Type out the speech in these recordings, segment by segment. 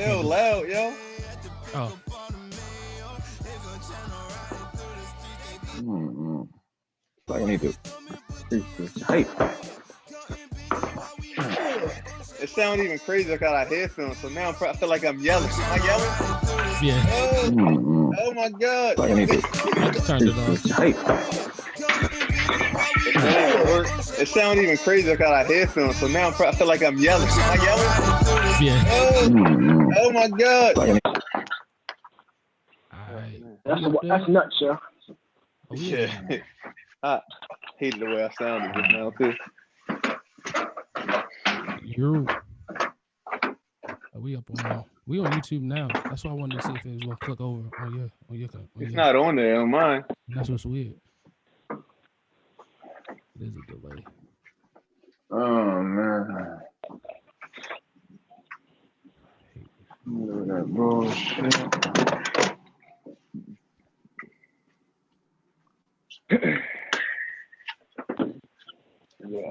still loud, yo. Oh, I need to increase this height. It sounds even crazy. I got a headphones, so now I feel like I'm yelling. Am I yelling? yeah. Oh my god. I need to I just turned it increase off. this height. It ain't gonna work. It sounds even crazy. I got a headphones, so now I feel like I'm yelling. Am I yelling? Yeah. Oh my god. All right. That's nuts, yo. Oh, yeah. I hated the way I sounded just now too. You're. We up on. We on YouTube now. That's why I wanted to see if it was gonna click over on your. It's not on there on mine. That's what's weird. There's a delay. Oh man. Look at that bullshit.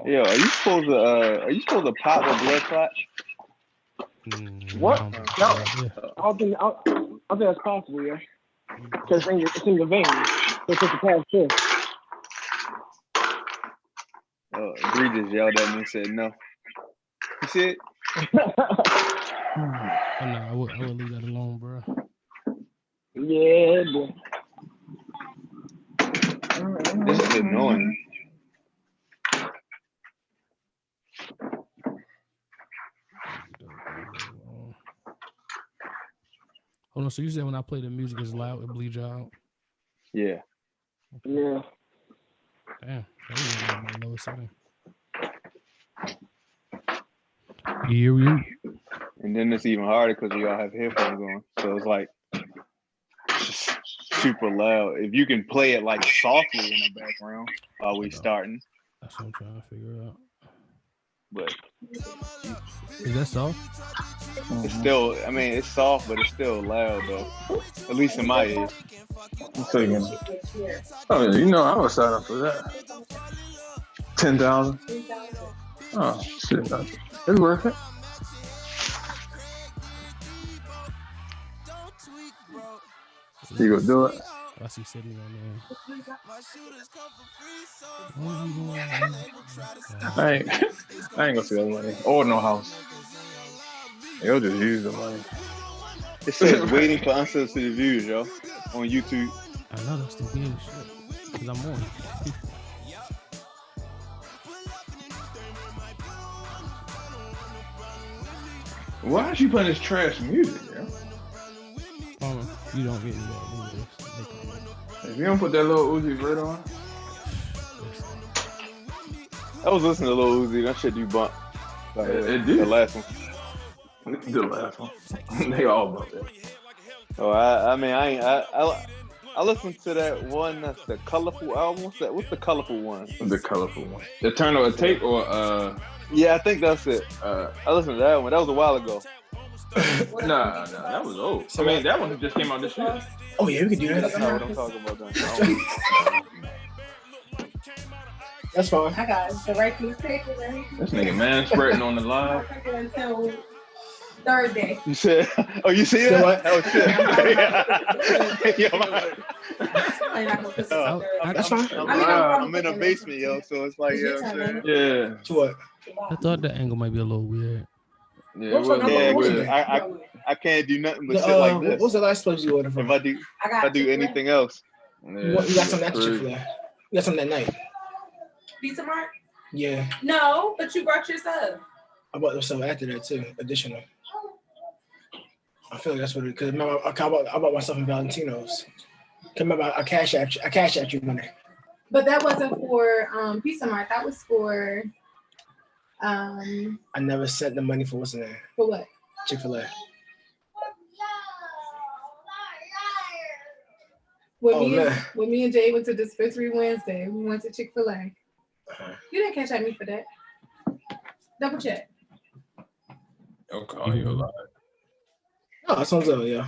Yo, are you supposed to pop a blood clot? What? No. No. I think that's possible, yeah. Because it's in your veins. It's just a pass too. Oh, Bree just yelled at me and said no. You see it? Oh, no, I would leave that alone, bro. Yeah, boy. This is annoying. Hold on. So you said when I play the music is loud, it bleeds you out? Yeah. Yeah. Damn. That was my lowest setting. You. And then it's even harder because we all have headphones on. So it's like just super loud. If you can play it like softly in the background while we starting. That's what I'm trying to figure out. But is that soft? It's still, I mean, it's soft, but it's still loud though. At least in my ears. Oh, you know I would sign up for that. 10,000. Oh shit, it's worth it. You gonna do it? I see sitting on there. I ain't gonna see that money or no house. You'll just use the money. It says waiting for unsolicited views, yo, on YouTube. I know that's the weird shit because I'm on. Why is you playing this trash music, yo? You don't get that. If you don't put that little Uzi Vert on. I was listening to Lil Uzi. That shit you bump. Like, it did. The last one. The last one. They all bump it. Oh, I listened to that one. That's the colorful album. What's the colorful one? The colorful one. Eternal Tape or Yeah, I think that's it. I listened to that one. That was a while ago. Nah, that was old. I mean, that one just came out this year. Oh yeah, we can do that. That's not what I'm talking about. Then. That's fine. I got the right piece of paper right here. This nigga man spreading on the live. Until Thursday. You said, oh, you see that? What? Oh, shit. That's fine. I'm in a basement, yo, so it's like, you know what I'm saying? Yeah. To what? I thought the angle might be a little weird. Yeah, it was. I can't do nothing but shit like this. What's the last place you ordered from? If I do anything else. Yeah, you got something after Chick-fil-A? You got something that night? Pizza Mart? Yeah. No, but you brought your stuff. I bought some after that too, additional. I feel like that's what it. Because I bought myself in Valentino's. Remember, I cash out you money. But that wasn't for Pizza Mart. That was for. I never sent the money for what's in there. For what? Chick-fil-A. When me and Jay went to Dispensary Wednesday, we went to Chick-fil-A. Uh-huh. You didn't cash at me for that. Double check. Don't call you a lie. Oh, that sounds good, yeah.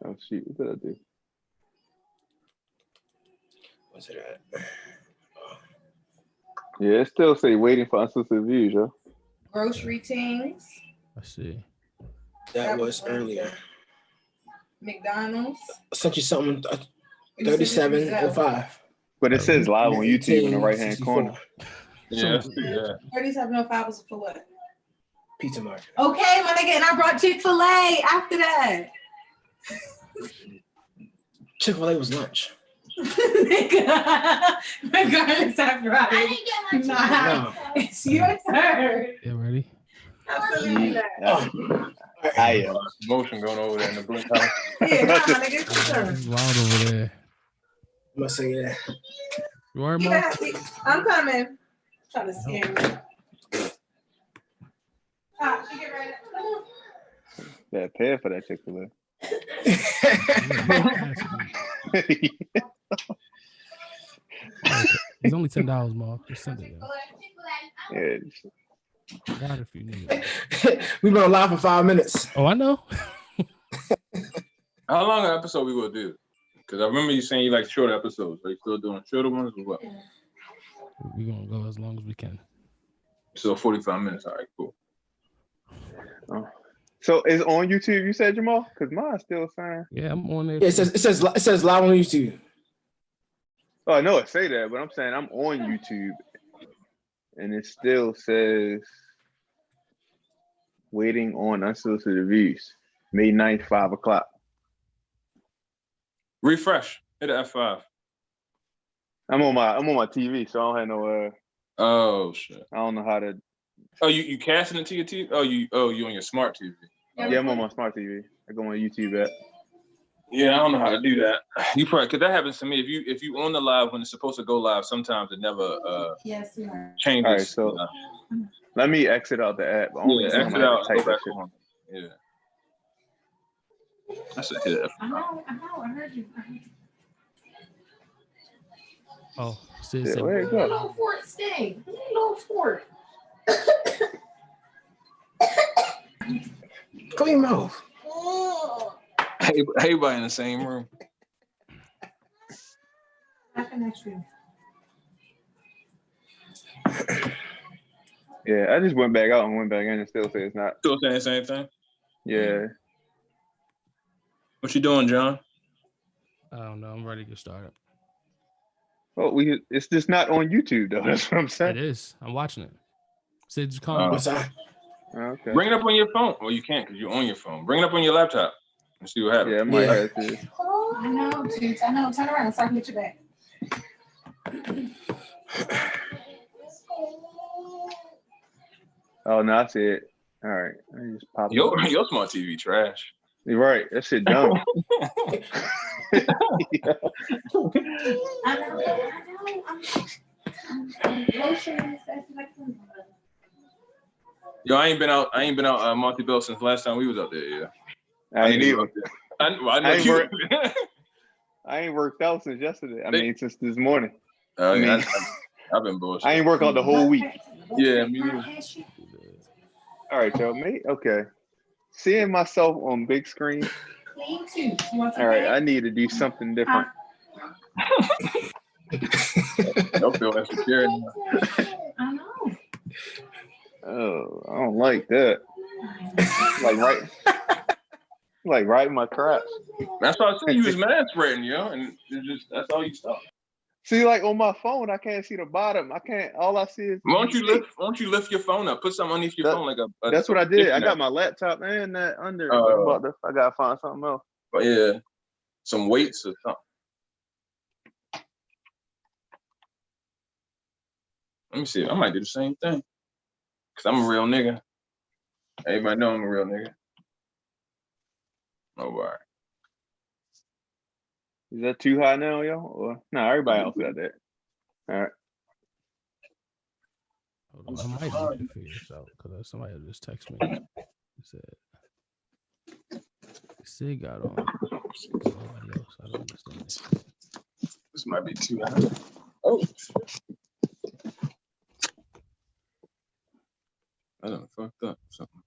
Oh shoot, what did I do? What's it at? Yeah, it still say waiting for unsolicited views, yo. Grocery Teams. I see. That was earlier. McDonald's. I sent you something. 37:05. But it says live on YouTube in the right hand 18:64. corner. Yeah, yeah. 37:05 was for what? Pizza Market. Okay, my nigga, and I brought Chick-fil-A after that. Chick-fil-A was lunch. Nigga, regardless of Friday. Nah, it's your turn. Yeah, ready? Absolutely not. I am. Motion going over there in the blue house. Yeah, nah, nigga, it's your turn. It's loud over there. I'm gonna say that. You alright, You Mark? gotta see- I'm coming. Trying to scare me. She get ready. That pair for that Chick-fil-A. It's only $10, Mark. Just send it. Yo. Yeah. Got it if you need it. We've been on live for 5 minutes. Oh, I know. How long an episode we gonna do? Because I remember you saying you like short episodes. Are you still doing shorter ones or what? We're gonna go as long as we can. So 45 minutes. All right, cool. Oh. So it's on YouTube, you said, Jamal? Because mine's still saying. Yeah, I'm on there. Yeah, it says live on YouTube. Oh, I know it say that, but I'm saying I'm on YouTube. And it still says waiting on unsolicited views. May 9th, 5 o'clock. Refresh. Hit the F5. I'm on my TV, so I don't have no Oh shit. I don't know how to. Oh, you casting it to your TV? You on your smart TV. Yeah, I'm on my smart TV. I go on YouTube app. Yeah, I don't know how to do that. You probably, because that happens to me. If you on the live when it's supposed to go live, sometimes it never Yes, we are. changes. All right, so let me exit out the app. yeah, exit out. Type Go back that shit. on. Yeah. That's a hit. I know, I heard you. Oh, Sid Yeah, said, where it go? Little fort stay. Little fort. Clean your mouth. Everybody in the same room. Laughing at you. Yeah, I just went back out and went back in and still say it's not. Still saying the same thing. Yeah. What you doing, John? I don't know. I'm ready to get started. Well, it's just not on YouTube though. That's what I'm It saying. is. I'm watching it. Sid, just call me. What's that? Okay. Bring it up on your phone. Well, you can't because you're on your phone. Bring it up on your laptop and see what happens. Yeah, I might Yeah. have to. I know, dude. I know. Turn around so I can get your back. Oh no, I see it. All right. Let me just pop it Your up. your smart TV trash. You're right. That shit dumb. I know. Yo, I ain't been out Monty Bell since last time we was out there. Yeah. I ain't even either. I know I ain't you. work- I ain't worked out since yesterday. I mean, since this morning. Oh, I yeah, mean- I've been bullshit. I ain't work out the whole week. Yeah, me neither. All right, y'all. Me? Okay. Seeing myself on big screen. Clean too. You want some All right, cake? I need to do something different. Don't feel insecure. I know. Oh, I don't like that. Like right in my crotch. That's why I said you was mad spreading, yo, and it's just that's all you saw. See, like on my phone, I can't see the bottom. I can't. All I see is. Why don't you lift your phone up? Put something underneath your That- phone like a That's what I did. I dictionary. got my laptop and that under. Oh. I gotta find something else. But yeah, some weights or something. Let me see. I might do the same thing. Cause I'm a real nigga. Everybody know I'm a real nigga. Oh, all right. Is that too high now, yo? Or no, everybody else got that. All right. Hold on. I might need to figure this out because somebody just texted me. He said, Sid got on. Somebody else. I don't understand. This might be too high. Oh, I done fucked up something.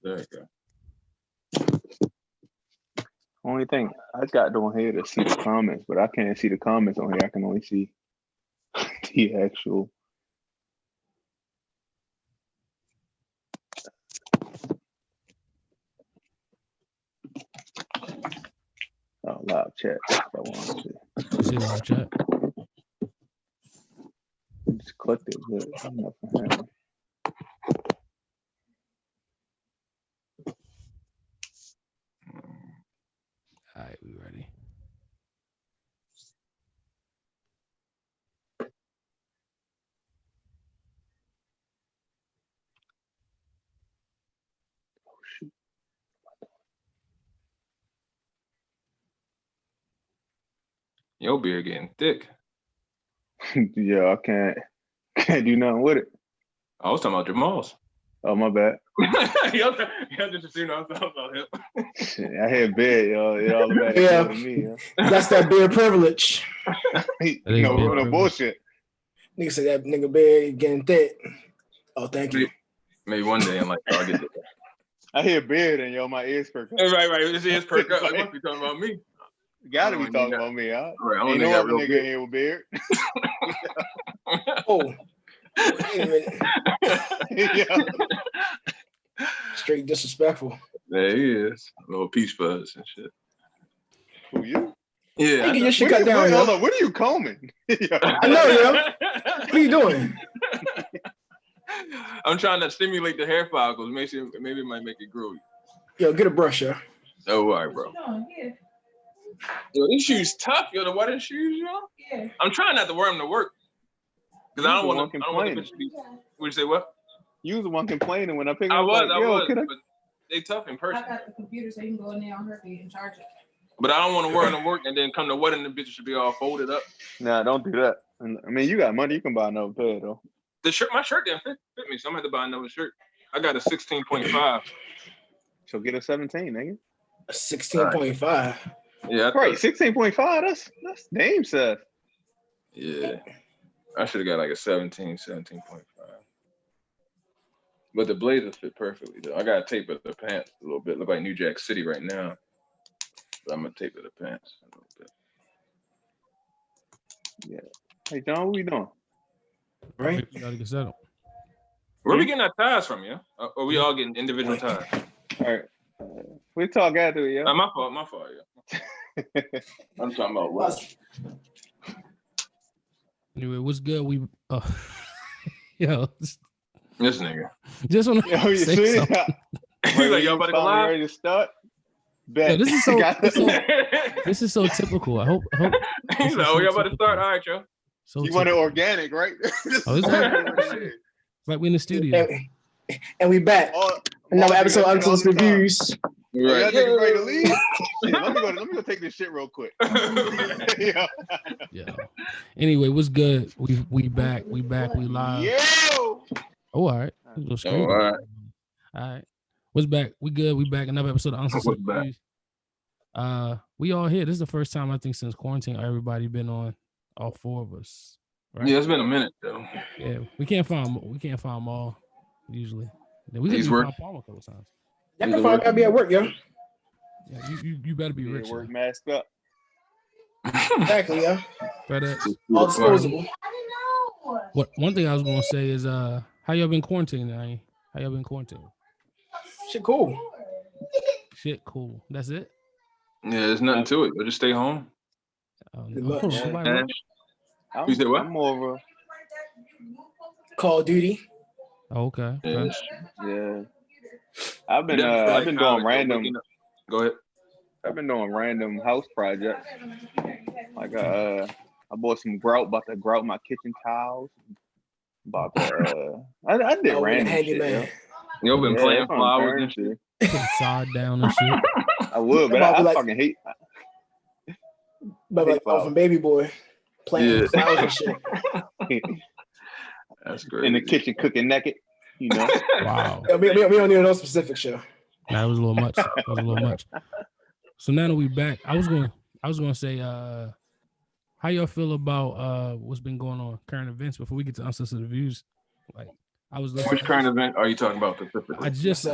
There you go. Only thing I got on here to see the comments, but I can't see the comments on here. I can only see the actual. Oh, live chat. That's what I want to see. You see live chat? Just clicked it, but nothing happened. All right, we ready. Your beard getting thick. Yeah, I can't do nothing with it. I was talking about Jamal's. Oh, my bad. Y'all just I was talking about him. Shit, I had bed, y'all. It all about Yeah. to me. That's that beard privilege. No bullshit. Nigga said that nigga beard getting thick. Oh, thank you. Maybe one day in life I'll get it. I hear beard and yo, my ears perk up. Right. This is perk up. They must be talking about me. You gotta be talking about me, huh? Right, Ain't no other nigga here with beard. Oh, wait a minute. Yeah. Straight disrespectful. There he is. Little peach fuzz and shit. Who you? Yeah. Get your shit cut down, yo. Hold on, what are you combing? I know, yo. What are you doing? I'm trying to stimulate the hair follicles. Maybe it might make it grow. Yo, get a brush, yo. Oh, all right, bro. Yo, these shoes tough, yo. The wedding shoes, yo. Yeah. I'm trying not to wear them to work because I don't want the bitch to be. Would you say what? You was the one complaining when I picked I up. was, but they tough in person. I got the computer so you can go in there on her feet and charge it. But I don't want to wear them to work and then come to wedding, the bitch should be all folded up. Nah, don't do that. I mean, you got money, you can buy another pair though. My shirt didn't fit me, so I'm gonna have to buy another shirt. I got a 16.5. So get a 17, nigga. 16.5. Yeah, Right, 16.5. That's name stuff. Yeah, I should have got like a 17.5. But the blazer fit perfectly though. I gotta taper the pants a little bit. Look like New Jack City right now. But I'm gonna taper the pants a little bit. Yeah. Hey John, what we doing? Right? You gotta get settled. Where we getting our ties from, yeah? Or we all getting individual ties? All right. We'll talk after it, yeah. My fault, yeah. I'm talking about what? Anyway, what's good? Yo, This nigga. just want Yo, to you say see? something. He's like, y'all about to go live? Ready to start? Yo, Bet. this is so typical. I hope He's like, oh, y'all about to start? All right, yo. so You want it typical. organic, right? Oh, is that? Like we in the studio. And we back. Another episode of Unsolicited Reviews. Y'all niggas ready to leave? Yeah, let me go take this shit real quick. Yeah. Yeah. Anyway, what's good? We back. We live. Yo. Oh, all right. A little screen. all right. All right. What's back? We good. We back. Another episode of Unsolicited back? Reviews. We all here. This is the first time I think since quarantine everybody been on. All four of us. Right? Yeah, it's been a minute though. Yeah. We can't find them all usually. We He's could working. find Palmer a couple times. Y'all can find gotta be at work, yo. Yeah, you better be Yeah, rich. work masked up. Exactly, yo. FedEx. All disposable. What one thing I was gonna say is how y'all been quarantining? How y'all been quarantining? Shit, cool. Shit, cool. That's it. Yeah, there's nothing to it. You'll just stay home. Good luck. Nobody work? You said what? I'm more of Call of Duty. Oh, okay. Yeah. yeah. I've been College, doing random. Go ahead. I've been doing random house projects. Like I bought some grout, about to grout my kitchen tiles. About to, I did random shit. Man. You've been playing that's what I'm flowers and turning shit. to. Put the sod down and shit. I would, but I fucking hate. But like from Baby Boy, playing flowers and shit. That's great. Oh, In the kitchen cooking naked, you know. Wow. Yeah, we don't need no specific show. That was a little much. That was a little much. So now that we back, I was gonna say, how y'all feel about what's been going on, current events before we get to unsolicited views? Like I was listening. Which current event are you talking about specifically? I just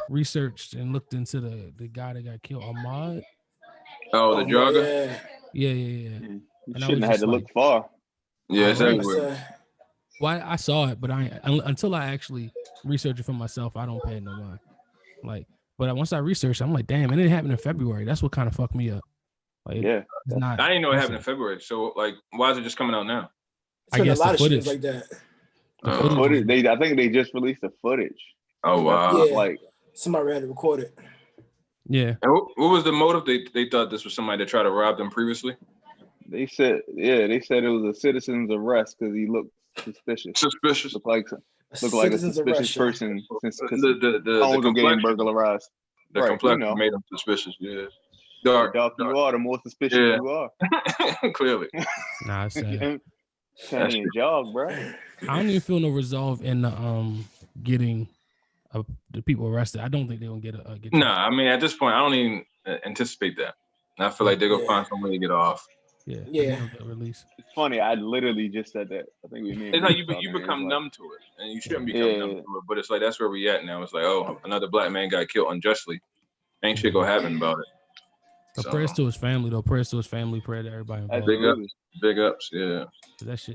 researched and looked into the guy that got killed, Ahmaud. Oh, the jogger? Yeah. Yeah. You And I shouldn't was have had just to like- look far. Yeah, it's Right. everywhere. Well, I saw it, but until I actually research it for myself, I don't pay it no mind. Like, but once I researched, I'm like, damn, and it happened in February. That's what kind of fucked me up. Like, Yeah. it's not. I didn't know it happened in February. So, like, why is it just coming out now? I guess a lot the of footage shit like that. The footage. I think they just released the footage. Oh wow! Yeah. Like Somebody had to record it. Yeah. And what was the motive? They thought this was somebody that tried to rob them previously. they said it was a citizen's arrest because he looked suspicious. Suspicious. Looked like a Citizens suspicious arrest, person since The homes were getting complexion, burglarized. the Right, complexion you know. made them suspicious. Yeah. The Dark. darker you are, the more suspicious Yeah. you are. Clearly. Nah, it's sad. Tell me a jog, bro. I don't even feel no resolve in the getting the people arrested. I don't think they're gonna get. Nah, I mean at this point I don't even anticipate that. I feel like they're gonna find some way to get off. Yeah. Yeah. Release. It's funny. I literally just said that. I think we made. It's like you become numb to it, and you shouldn't become numb to it. But it's like that's where we at now. It's like, oh, another black man got killed unjustly. Ain't shit gonna happen about it. So prayers to his family, though. Prayers to his family. Prayer to everybody involved. Big ups, yeah. That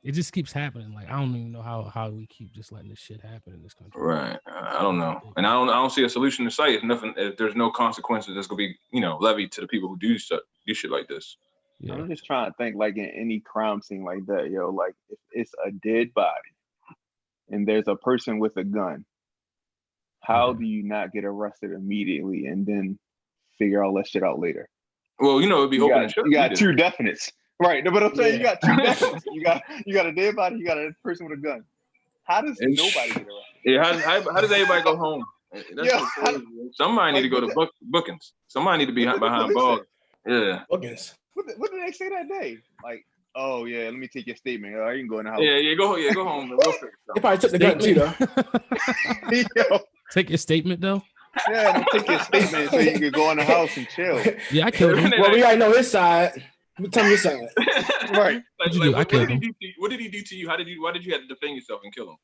it just keeps happening. Like I don't even know how we keep just letting this shit happen in this country. Right. I don't know, and I don't see a solution in sight. If there's no consequences that's gonna be levied to the people who do shit like this. Yeah. I'm just trying to think, like in any crime scene like that, yo, like if it's a dead body and there's a person with a gun, how do you not get arrested immediately and then figure all that shit out later? Well, it'd be open and shut. You got two definites, right? But I'm saying you got two definites. You got a dead body. You got a person with a gun. How does nobody get arrested? Yeah, how does everybody go home? Somebody need to go to bookings. Somebody need to be behind bars. Yeah. Bookings. What did they say that day? Like, oh yeah, let me take your statement. You can go in the house. Yeah, go home. They probably took the gun too, though. Take your statement though. Yeah, take your statement so you can go in the house and chill. Yeah, I killed him. Well, we already know his side. Tell me your side. Right. What'd you do? I killed him. What did he do to you? Why did you have to defend yourself and kill him?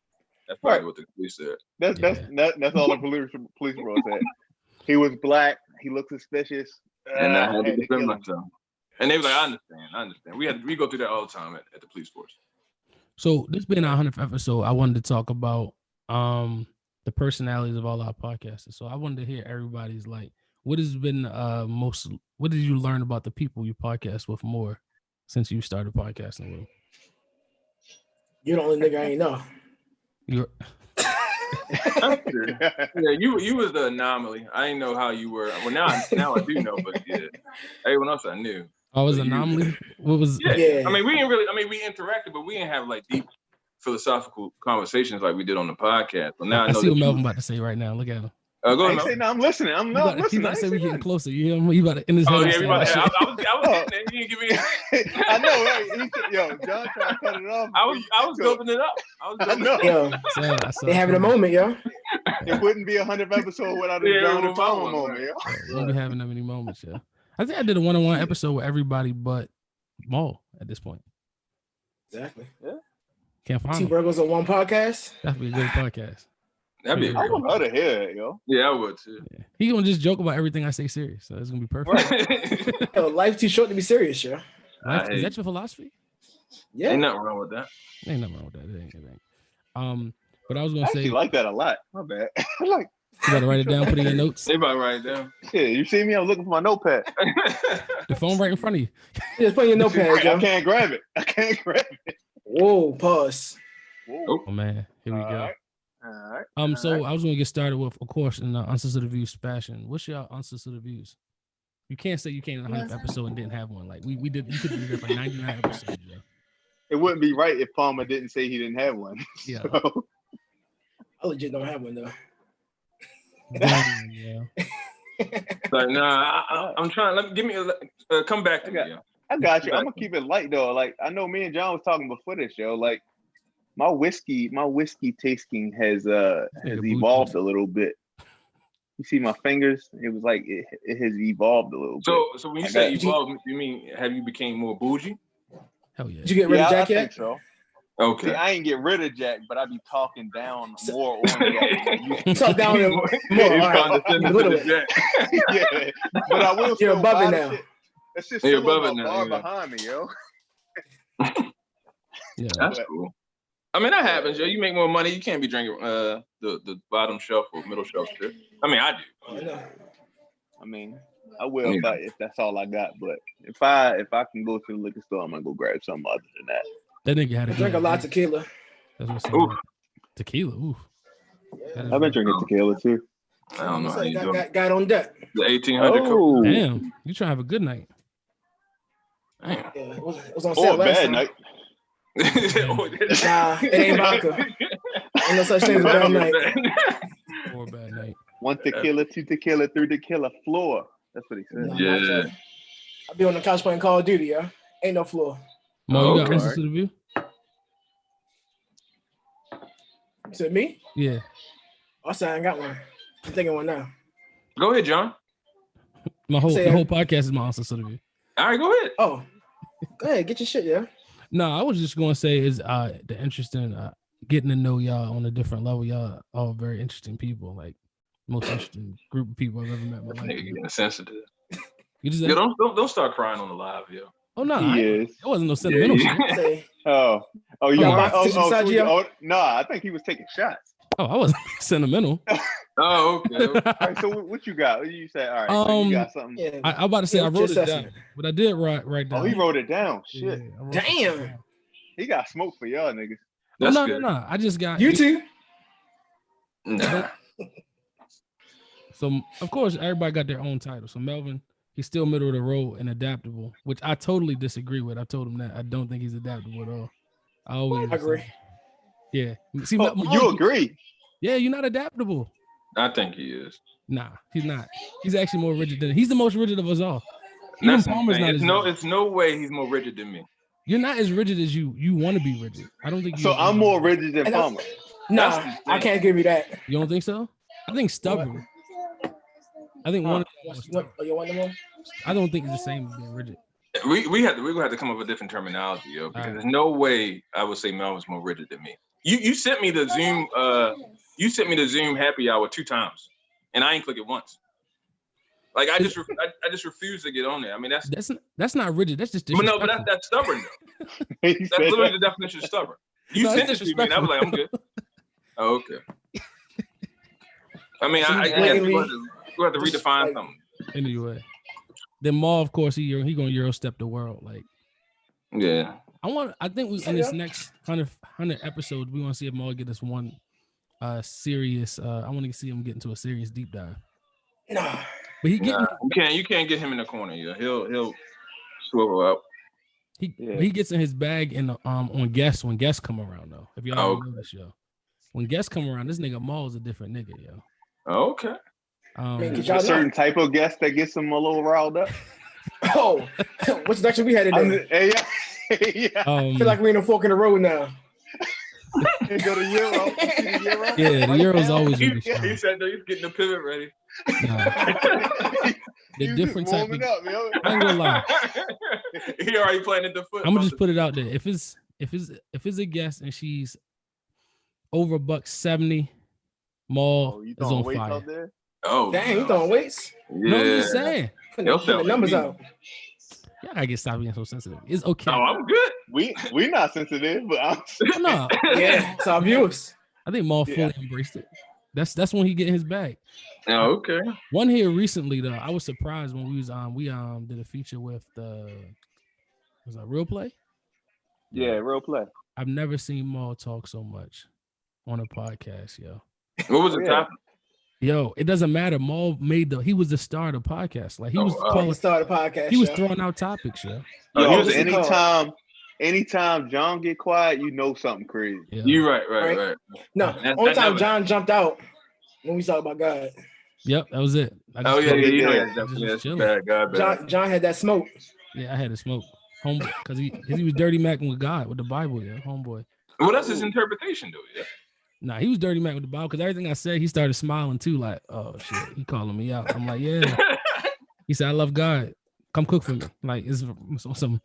That's probably what the police said. That's all the police report said. He was black. He looked suspicious. And I had to defend myself. And they were like, I understand. We go through that all the time at the police force. So this being our 100th episode, I wanted to talk about the personalities of all our podcasters. So I wanted to hear everybody's what has been what did you learn about the people you podcast with more since you started podcasting with them? You're the only nigga I ain't know. You're yeah, you was the anomaly. I didn't know how you were. Well, now I do know, but yeah, everyone else I knew. I was an anomaly. What was? Yeah. I mean, we interacted, but we didn't have deep philosophical conversations like we did on the podcast. But now I know see what Melvin about to say right now. Look at him. Go ahead. I'm listening. I'm not listening. He about to say we getting closer. You hear him? He about to in his head. Oh yeah, I was getting there. You didn't give me. I know, right? John trying to cut it off. I was building it up. I know. Yo, they having a moment, yo. It wouldn't be a 100th episode without a John and Palmer moment, yo. We won't be having that many moments, yo. I think I did a one-on-one episode with everybody but Maul at this point. Exactly. Yeah. Can't find Two him. Burgers on one podcast. That'd be a good podcast. That'd be. I would love to hear it, yo. Yeah, I would too. Yeah. He gonna just joke about everything I say serious, so it's gonna be perfect. Yo, life too short to be serious, yo. Is that your philosophy? Yeah. Ain't nothing wrong with that. Ain't nothing wrong with that. It ain't. But I was gonna say, I like that a lot. My bad. Like, you gotta write it down, put it in your notes. They about to write it down. Yeah, you see me? I'm looking for my notepad. The phone right in front of you. Just put your notepad, yo. I can't grab it. Whoa, pause. Whoa. Oh man, here we go. All right. So I was gonna get started with, of course, in the unsolicited views fashion. What's your unsolicited views? You can't say you came in the 100th episode and didn't have one. Like we did. You could be there for 99 episodes. Yeah. It wouldn't be right if Palmer didn't say he didn't have one. Yeah. So. I legit don't have one though. Damn, yeah. Like, nah, I'm trying. Give me come back to me. I got you. I'm gonna keep it light though. Like I know me and John was talking before this, yo. Like my whiskey tasting has evolved a little bit. You see my fingers? It was like it has evolved a little bit. So when you say evolved, you mean have you became more bougie? Hell yeah. Did you get rid of Jack I yet? think so. Okay. See, I ain't get rid of Jack, but I be talking down more on Jack. Talk down more. Yeah, but I will. You're above it now. That's just You're still above it a now. bar behind me, yo. Yeah, that's cool. I mean, that happens. Yo. You make more money. You can't be drinking the bottom shelf or middle shelf shit. I mean, I do. I mean, I will if that's all I got. But if I can go to the liquor store, I'm gonna go grab something other than that. That nigga had to drink a lot of tequila. That's what's up. Tequila. Ooh. I've been drinking tequila too. I don't know how you do. Got on deck. The 1800. Oh. Damn, you trying to have a good night? Damn. Yeah, it was on sale Or a last bad time. night. Nah, it ain't vodka. Ain't no such thing as a bad night. Or a bad night. 1 tequila, 2 tequila, 3 tequila, floor. That's what he said. Nah, Yeah. I'll be on the couch playing Call of Duty, yeah. Ain't no floor. Mo, you got Okay. answers to the view? Is it me? Yeah. I said I ain't got one. I'm thinking one now. Go ahead, John. The whole podcast is my answers to the view. All right, go ahead. Oh, go ahead, get your shit, yeah. No, I was just gonna say is the interesting getting to know y'all on a different level. Y'all all very interesting people, like most interesting group of people I've ever met in my This life. nigga getting sensitive. You just Yo, don't start crying on the live, yo. oh no, He is. it wasn't no sentimental Yeah. shit. Say, Oh, Oh, yeah. Rock, No, I think he was taking shots. Oh, I wasn't sentimental. Oh, okay. All right, so what you got? You said, all right, so you got something. yeah. I'm about to say I wrote it down, but I did write down. Oh, he wrote it down. Yeah, Shit. I wrote Damn. it down. He got smoke for y'all niggas. That's no, good. no. I just got You too. Nah. So of course everybody got their own title. So Melvin, he's still middle of the road and adaptable, which I totally disagree with. I told him that I don't think he's adaptable at all. I always agree. Yeah. See, Oh, you agree? Yeah, you're not adaptable. I think he is. Nah, he's not. He's actually more rigid than he's the most rigid of us all. Even That's Palmer's insane. not as rigid. It's no way he's more rigid than me. You're not as rigid as you want to be rigid. I don't think So I'm more rigid than And I'm- Palmer. Nah, That's I can't give you that. You don't think so? I think stubborn. I think one. You want them on? I don't think it's the same as being rigid. We're gonna have to come up with a different terminology, yo, because there's no way I would say Melvin's more rigid than me. You sent me the Zoom happy hour 2 times, and I ain't click it once. Like I just refuse to get on there. I mean that's not rigid. That's just but no, disrespectful. but that's stubborn though. He That's said literally that. the definition of stubborn. You No, sent it's it to me, and I was like, I'm good. Oh, okay. I mean, So I guess blatantly- we'll have to redefine like- something. Anyway, then Maul, of course, he gonna Euro step the world. Like Yeah. I think we in this next 100 episodes, we want to see if Maul get us one serious. I want to see him get into a serious deep dive. Nah. But he getting You can't get him in the corner. Yeah, he'll swivel up. he gets in his bag in the, on guests when guests come around though. If y'all don't know this show, when guests come around, this nigga Maul is a different nigga, yo. Okay. Man, There's a certain type of guest that gets him a little riled up. Oh, what's the action we had today? Yeah. I feel like we're in a fork in the road now. You go to Euro. Yeah, the Euro's always He really strong. said he's getting the pivot ready. Nah. The different type of, I ain't gonna lie. He already planted the foot. I'm gonna just put it out there. If it's a guest and she's over $170, Maul is on fire. Oh, dang, you throwing weights? Yeah. No, I'm just saying. Put the numbers out. Y'all gotta get stop being so sensitive. It's okay. Oh, I'm good. We not sensitive, but I'm no. Yeah, it's our views. I think Maul fully embraced it. That's when he get in his bag. Oh, okay. One here recently though, I was surprised when we did a feature with was that Real Play? Yeah, Real Play. I've never seen Maul talk so much on a podcast, yo. What was the topic? Yo, it doesn't matter. Maul he was the star of the podcast. Like he was calling, start the podcast. he was throwing out topics, yo. Yo, anytime John get quiet, you know something crazy. Yeah. You right. No, only time John jumped out when we talked about God. Yep, that was it. Oh yeah, you know just that's chilling. bad. John had that smoke. Yeah, I had to smoke. Homeboy, because he was dirty macking with God, with the Bible, yeah, homeboy. Well, that's his interpretation, though. Yeah. Nah, he was dirty macking with the Bible because everything I said, he started smiling too, like, oh shit, he calling me out. I'm like, yeah. He said, I love God. Come cook for me. Like it's some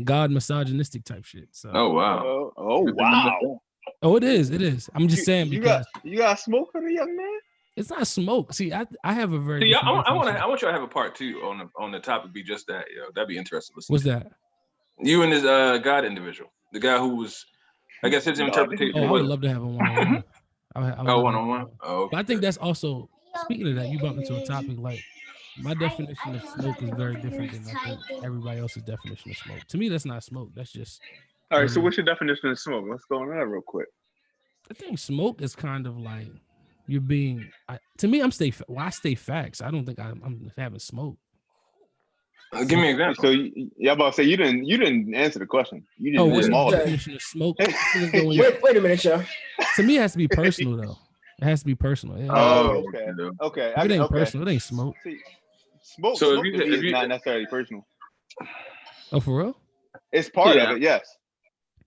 God misogynistic type shit. So. Oh wow. Oh wow. Oh, it is. I'm just saying because you got smoke for the young man. It's not smoke. See, I have a very. See, I want y'all to have a part 2 on the topic. Be just that, yo. That'd be interesting. What's that? You and this God individual, the guy who was I guess his interpretation. I would love to have a one-on-one. One-on-one. Oh, okay. But I think that's also, speaking of that, you bumped into a topic like my definition of smoke is very different than I think everybody else's definition of smoke. To me, that's not smoke. That's just. All right. So what's your definition of smoke? Let's go on that real quick. I think smoke is kind of like you're being. To me, I stay facts. I don't think I'm having smoke. Give me an example. So I'm about to say you didn't answer the question. You didn't. What's all the definition of smoke? Wait a minute, y'all. To me, it has to be personal though. It has to be personal. Yeah. Oh, okay. If it ain't personal, it ain't smoke. See, smoke So is not necessarily personal. Oh, for real? It's part of it, yes.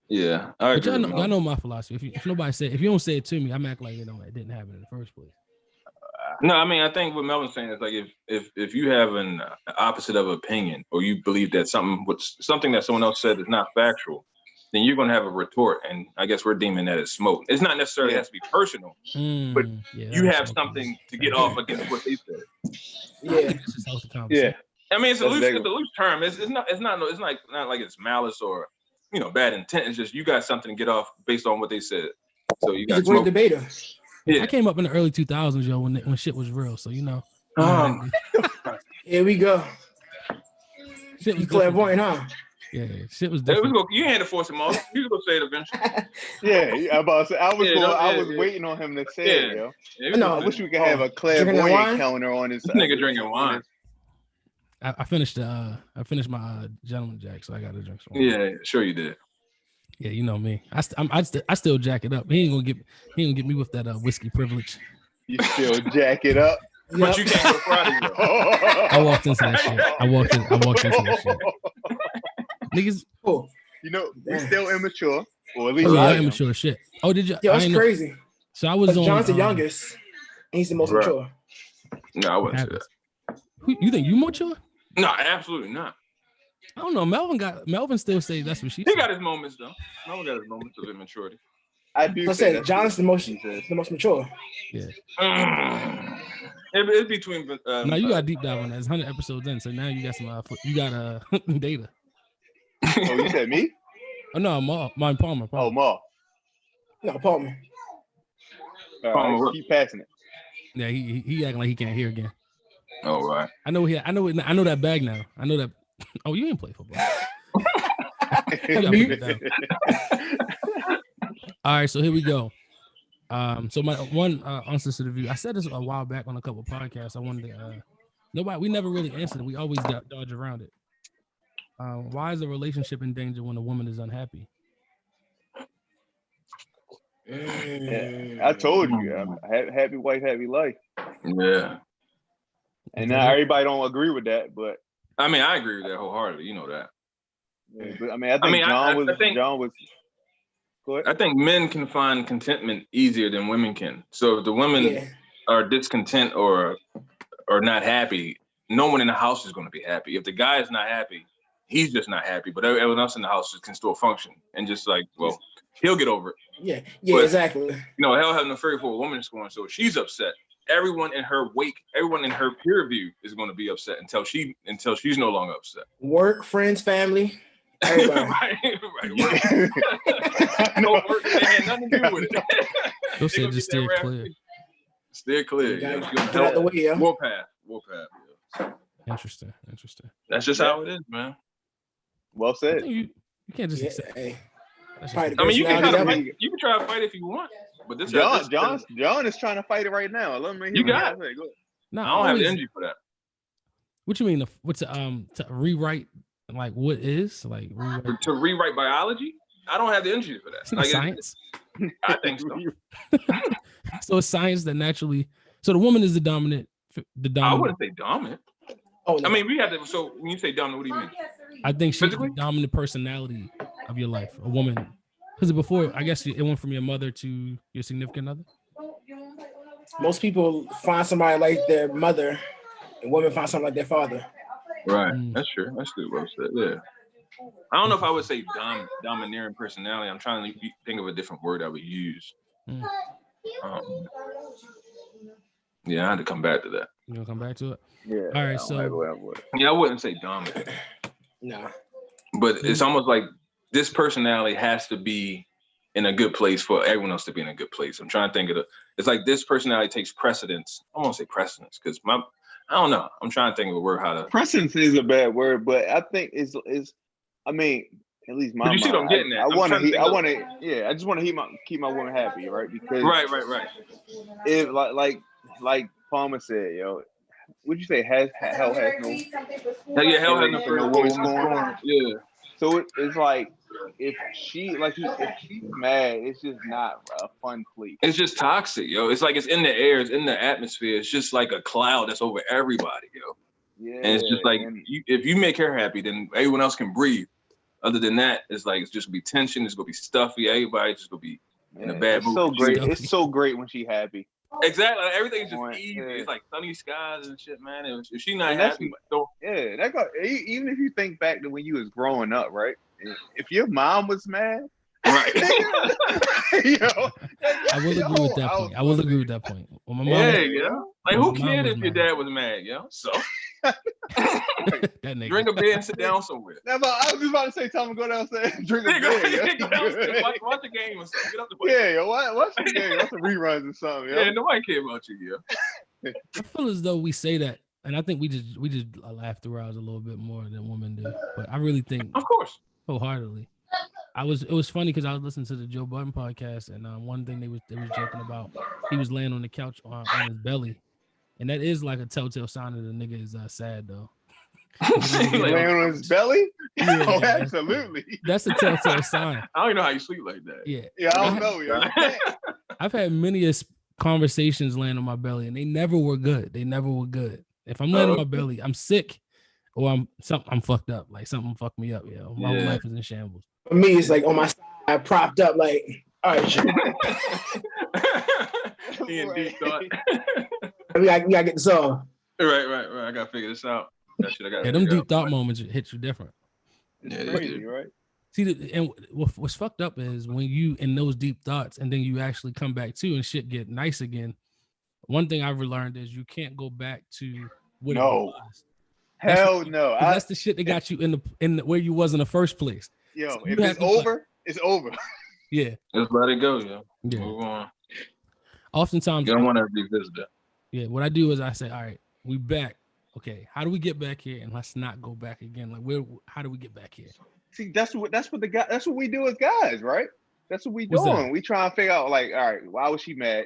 Yeah, but y'all know my philosophy. If you don't say it to me, I'm act like it didn't happen in the first place. No, I mean, I think what Melvin's saying is like if you have an opposite of opinion, or you believe that something that someone else said is not factual, then you're going to have a retort, and I guess we're deeming that as smoke. It's not necessarily has to be personal, but you have something to get off against what they said. Yeah. I mean, it's a loose term. It's not like it's malice or bad intent. It's just you got something to get off based on what they said. So you got a great debater. Yeah. I came up in the early 2000s, yo, when shit was real. So Here we go. Shit was clairvoyant, huh? Yeah, shit was different. You had to force him on. You was gonna say it eventually. Yeah, I'm about to say, I was waiting on him to say it, yo. I wish we could have a clairvoyant counter on his side. Nigga drinking wine. I finished my gentleman jack, so I got to drink some. Yeah, sure you did. Yeah, you know me. I still jack it up. He ain't gonna get me with that whiskey privilege. You still jack it up, but you can't go Friday. I walked into that shit. I walked into that shit. Niggas, we still immature, or at least I'm immature shit. Oh, did you? Yeah, that's crazy. So I was on. John's the youngest, and he's the most mature. No, I wouldn't say that. You think you mature? No, absolutely not. I don't know. Melvin still say that's what she said. He got his moments though. Melvin got his moments of immaturity. I do. Let's say John's the most mature. Yeah. It's between. Now you got deep dive on that. It's 100 episodes in, so now you got some. You got data. Oh, you said me? Oh no, Palmer. Oh, Ma. No, Palmer. Palmer. Keep passing it. Yeah, he acting like he can't hear again. Oh right. I know that bag now. I know that. Oh, you ain't play football. All right, so here we go. So my one unsolicited view. I said this a while back on a couple of podcasts. I wanted to. We never really answered it. We always dodge around it. Why is a relationship in danger when a woman is unhappy? I told you, happy wife, happy life. Yeah. And now everybody don't agree with that, but I mean, I agree with that wholeheartedly. You know that. Yeah, but I think John was. Go ahead. I think men can find contentment easier than women can. So if the women are discontent or not happy, no one in the house is going to be happy. If the guy is not happy, he's just not happy. But everyone else in the house can still function and just he'll get over it. Yeah, but, exactly. Hell has no fury for a woman scoring. So if she's upset, everyone in her wake, everyone in her peer review is going to be upset until she's no longer upset. Work, friends, family, everybody. right. No work, they had nothing to do with it. They'll say just steer clear. Steer clear. Get out the way, yeah. Warpath. Yeah. Interesting. That's just how it is, man. Well said. You can't just say. Hey. I mean, you can try to fight if you want, but this John is trying to fight it right now. Let me hear. You got it. No, I don't have the energy for that. What you mean? What's to rewrite? Like what is like to rewrite biology? I don't have the energy for that. It's not science. I think so. So it's science that naturally. So the woman is the dominant. I wouldn't say dominant. Oh, no. I mean, we have to. So when you say dominant, what do you mean? I think she's the dominant personality of your life. A woman, because before, I guess it went from your mother to your significant other. Most people find somebody like their mother, and women find something like their father. Right. That's true. That's good. Well said. Yeah. I don't know if I would say domineering personality. I'm trying to think of a different word I would use. Yeah, I had to come back to that. You gonna come back to it? Yeah. All right. So I wouldn't say dominant. No. But it's almost like this personality has to be in a good place for everyone else to be in a good place. I'm trying to think of it's like this personality takes precedence. I won't say precedence because I don't know. I'm trying to think of a word how to. Precedence is a bad word, but I think is I mean, at least my you see what I'm getting at. I just want to keep my woman happy, right? Because right. If like Palmer said, yo, what'd you say? Hell has no. Hell has no woman scorn. Yeah. So it's like if she's mad, it's just not a fun place. It's just toxic, yo. It's like it's in the air, it's in the atmosphere. It's just like a cloud that's over everybody, yo. Yeah. And it's just like if you make her happy, then everyone else can breathe. Other than that, it's like it's just gonna be tension. It's gonna be stuffy. Everybody just gonna be in a bad mood. So great. It's so great when she's happy. Exactly. Like, everything's just easy. Yeah. It's like sunny skies and shit, man. And if she's not happy, even if you think back to when you was growing up, right? If your mom was mad, right? I will agree with that point. I will agree with that point. When my mom like who cared if your dad was mad, yo? So that nigga. Drink a beer and sit down somewhere. I was just about to say, Tom, go downstairs and drink a beer. Watch a game or something. Get up the watch the game. Watch some reruns or something. Yeah, nobody care about you, I feel as though we say that, and I think we just laugh through ours a little bit more than women do. But I really think, of course, wholeheartedly. It was funny because I was listening to the Joe Budden podcast, and one thing they was joking about, he was laying on the couch on his belly, and that is like a telltale sign that the nigga is sad though. Laying on his belly? Yeah, oh, absolutely. That's a telltale sign. I don't even know how you sleep like that. Yeah, I don't know. Yeah. I've had many conversations laying on my belly, and they never were good. If I'm laying on my belly, I'm sick, or I'm fucked up. Like something fucked me up. My whole life is in shambles. For me, it's like on my side, propped up. Like, all right, shit. He in deep thought. we gotta get this off. Right. I gotta figure this out. Them deep thought moments hit you different. It's crazy, right? See, and what's fucked up is when you in those deep thoughts, and then you actually come back to and shit get nice again. One thing I've learned is you can't go back to what it was. Hell no. That's the shit that got you in the where you was in the first place. Yo, so if it's over, it's over. Yeah. Just let it go, yo. Yeah. Move on. Oftentimes you don't want to revisit that. Yeah, what I do is I say, all right, we back. Okay, how do we get back here? And let's not go back again. Like, how do we get back here? See, that's what we do as guys, right? That's what we doing. We try and figure out, like, all right, why was she mad?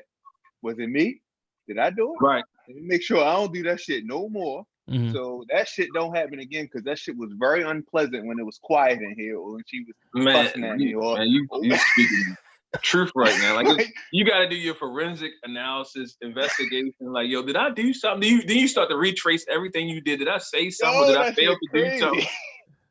Was it me? Did I do it? Right. Let me make sure I don't do that shit no more. Mm-hmm. So that shit don't happen again, because that shit was very unpleasant when it was quiet in here, or when she was fussing at me. You speaking truth right now. Like you got to do your forensic analysis, investigation. Like, yo, did I do something? Then you start to retrace everything you did. Did I say something? Or did I fail to do something?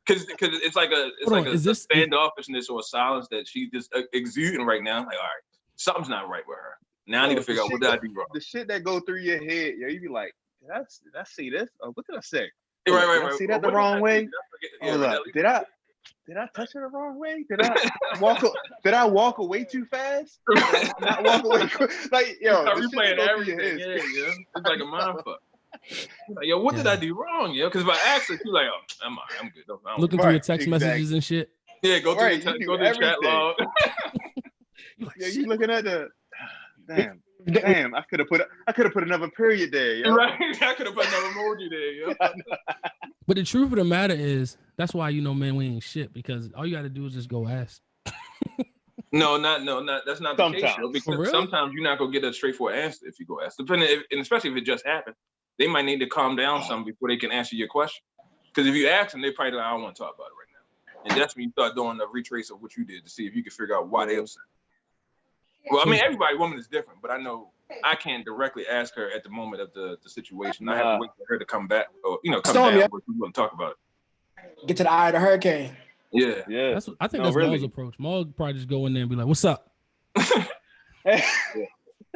Because it's like a standoffishness or a silence that she just exuding right now. Like, all right, something's not right with her. Now I need to figure out what did I do wrong. The shit that go through your head, yo, you be like, did I see this? Oh, what did I say? Right. Did I see that the wrong way? Did I touch it the wrong way? Did I walk away too fast? Did I not walk away like, yo, replaying everything. Yeah. It's like a mind fuck. Like, yo, what did I do wrong? Yo, because if I ask her, she's like, oh, I'm good. Looking through your text messages and shit. Yeah, go through the chat log. Yeah, you looking at the damn. I could have put another period there. Yo. Right, I could have put another emoji there. Yo. But the truth of the matter is, that's why man, we ain't shit, because all you got to do is just go ask. No, that's not the case. Though, because sometimes you're not gonna get a straightforward answer if you go ask. Depending, and especially if it just happened, they might need to calm down some before they can answer your question. Because if you ask them, they probably like, I don't want to talk about it right now. And that's when you start doing a retrace of what you did to see if you can figure out why they upset. Well, I mean, woman is different, but I know I can't directly ask her at the moment of the situation. I have to wait for her to come back, or come down where we want to talk about it. Get to the eye of the hurricane. Yeah. I think that's Maul's approach. Maul probably just go in there and be like, "What's up?" Yeah,